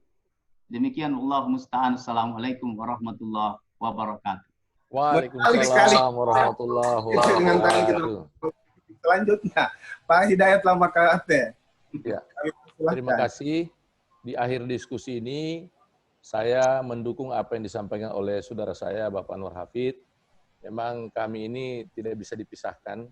Demikian, Allah musta'an. Assalamualaikum warahmatullahi wabarakatuh. Waalaikumsalam warahmatullahi wabarakatuh. Selanjutnya, Pak Hidayat Lamakate. Ya, terima kasih. Di akhir diskusi ini, saya mendukung apa yang disampaikan oleh saudara saya, Bapak Anwar Hafid. Memang kami ini tidak bisa dipisahkan.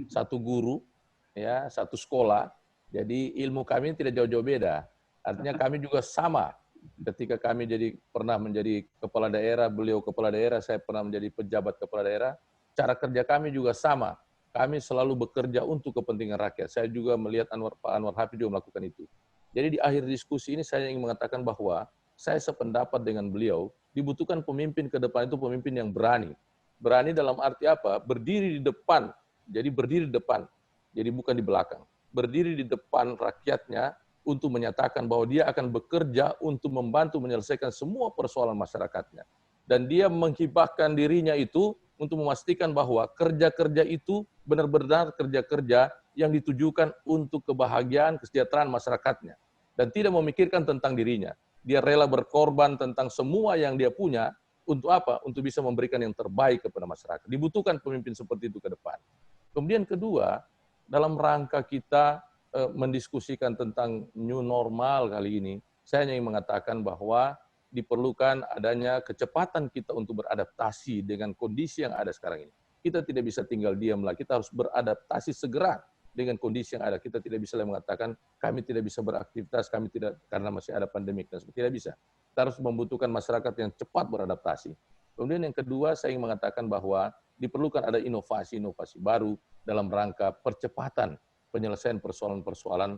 Satu guru, ya, satu sekolah. Jadi ilmu kami tidak jauh-jauh beda. Artinya kami juga sama. Ketika kami pernah menjadi kepala daerah, beliau kepala daerah, saya pernah menjadi pejabat kepala daerah, cara kerja kami juga sama. Kami selalu bekerja untuk kepentingan rakyat. Saya juga melihat Pak Anwar Hafid juga melakukan itu. Jadi di akhir diskusi ini saya ingin mengatakan bahwa saya sependapat dengan beliau, dibutuhkan pemimpin ke depan itu pemimpin yang berani. Berani dalam arti apa? Berdiri di depan. Jadi berdiri di depan. Jadi bukan di belakang. Berdiri di depan rakyatnya, untuk menyatakan bahwa dia akan bekerja untuk membantu menyelesaikan semua persoalan masyarakatnya. Dan dia menghibahkan dirinya itu untuk memastikan bahwa kerja-kerja itu benar-benar kerja-kerja yang ditujukan untuk kebahagiaan, kesejahteraan masyarakatnya. Dan tidak memikirkan tentang dirinya. Dia rela berkorban tentang semua yang dia punya, untuk apa? Untuk bisa memberikan yang terbaik kepada masyarakat. Dibutuhkan pemimpin seperti itu ke depan. Kemudian kedua, dalam rangka kita mendiskusikan tentang new normal kali ini, saya ingin mengatakan bahwa diperlukan adanya kecepatan kita untuk beradaptasi dengan kondisi yang ada sekarang ini. Kita tidak bisa tinggal diam lagi, kita harus beradaptasi segera dengan kondisi yang ada. Kita tidak bisa lagi mengatakan kami tidak bisa beraktivitas, kami tidak karena masih ada pandemik dan sebagainya. Tidak bisa. Kita harus membutuhkan masyarakat yang cepat beradaptasi. Kemudian yang kedua, saya ingin mengatakan bahwa diperlukan ada inovasi-inovasi baru dalam rangka percepatan penyelesaian persoalan-persoalan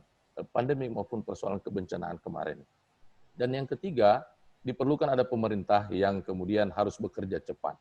pandemi maupun persoalan kebencanaan kemarin. Dan yang ketiga, diperlukan ada pemerintah yang kemudian harus bekerja cepat.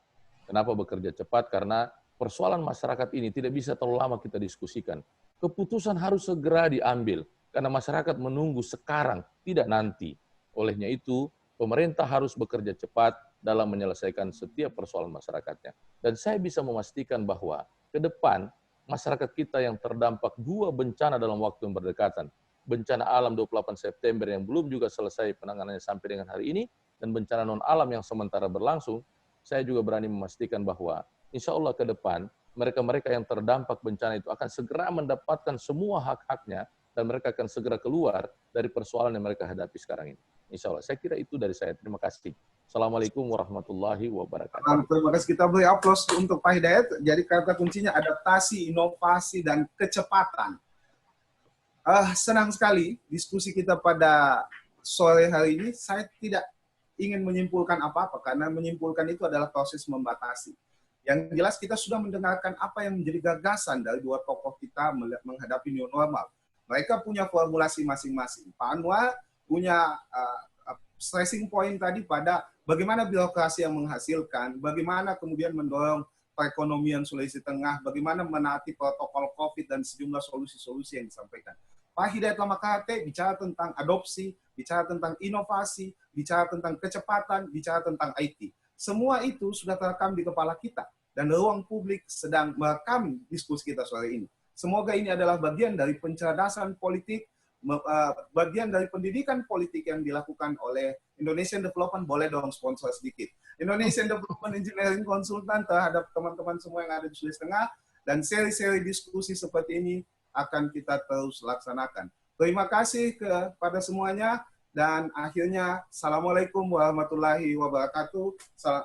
Kenapa bekerja cepat? Karena persoalan masyarakat ini tidak bisa terlalu lama kita diskusikan. Keputusan harus segera diambil, karena masyarakat menunggu sekarang, tidak nanti. Olehnya itu, pemerintah harus bekerja cepat dalam menyelesaikan setiap persoalan masyarakatnya. Dan saya bisa memastikan bahwa ke depan, masyarakat kita yang terdampak 2 bencana dalam waktu yang berdekatan, bencana alam 28 September yang belum juga selesai penanganannya sampai dengan hari ini, dan bencana non-alam yang sementara berlangsung, saya juga berani memastikan bahwa insya Allah ke depan, mereka-mereka yang terdampak bencana itu akan segera mendapatkan semua hak-haknya, dan mereka akan segera keluar dari persoalan yang mereka hadapi sekarang ini. Insya Allah, saya kira itu dari saya. Terima kasih. Assalamualaikum warahmatullahi wabarakatuh. Terima kasih, kita beri aplaus untuk Pak Hidayat. Jadi kata kuncinya adaptasi, inovasi, dan kecepatan. Senang sekali diskusi kita pada sore hari ini. Saya tidak ingin menyimpulkan apa-apa, karena menyimpulkan itu adalah proses membatasi. Yang jelas kita sudah mendengarkan apa yang menjadi gagasan dari 2 tokoh kita menghadapi new normal. Mereka punya formulasi masing-masing. Pak Anwar punya stressing point tadi pada bagaimana birokrasi yang menghasilkan, bagaimana kemudian mendorong perekonomian Sulawesi Tengah, bagaimana menaati protokol COVID dan sejumlah solusi-solusi yang disampaikan. Pak Hidayat Lamakate bicara tentang adopsi, bicara tentang inovasi, bicara tentang kecepatan, bicara tentang IT. Semua itu sudah terekam di kepala kita, dan ruang publik sedang merekam diskusi kita sore ini. Semoga ini adalah bagian dari pencerdasan politik, bagian dari pendidikan politik yang dilakukan oleh Indonesian Development. Boleh dong sponsor sedikit. Indonesian Development Engineering Consultant terhadap teman-teman semua yang ada di Sulawesi Tengah, dan seri-seri diskusi seperti ini akan kita terus laksanakan. Terima kasih kepada semuanya, dan akhirnya Assalamualaikum warahmatullahi wabarakatuh.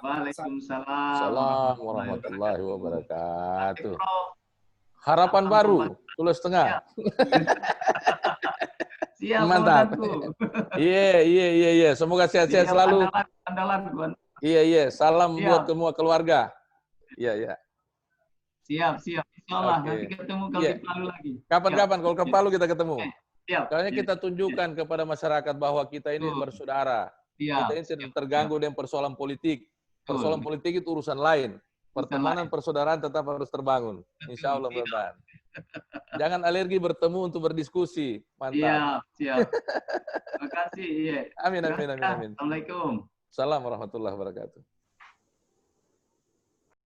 Waalaikumsalam. Salam warahmatullahi wabarakatuh. Harapan baru, Sulawesi Tengah. Siap, mantap. Iya. Semoga sehat-sehat selalu. Andalan. Iya. Salam buat semua keluarga. Iya. Siap. Insyaallah Oke. nanti ketemu kalau di Palu lagi. Kapan-kapan kalau ke Palu kita ketemu. Siap. Soalnya kita tunjukkan kepada masyarakat bahwa kita ini bersaudara. Kita ini tidak terganggu dengan persoalan politik. Persoalan politik itu urusan lain. Pertemanan, persaudaraan tetap harus terbangun. Insya Allah, mudah-mudahan. Jangan alergi bertemu untuk berdiskusi. Mantap. Siap. Terima kasih. Amin. Assalamualaikum. Salam warahmatullahi wabarakatuh.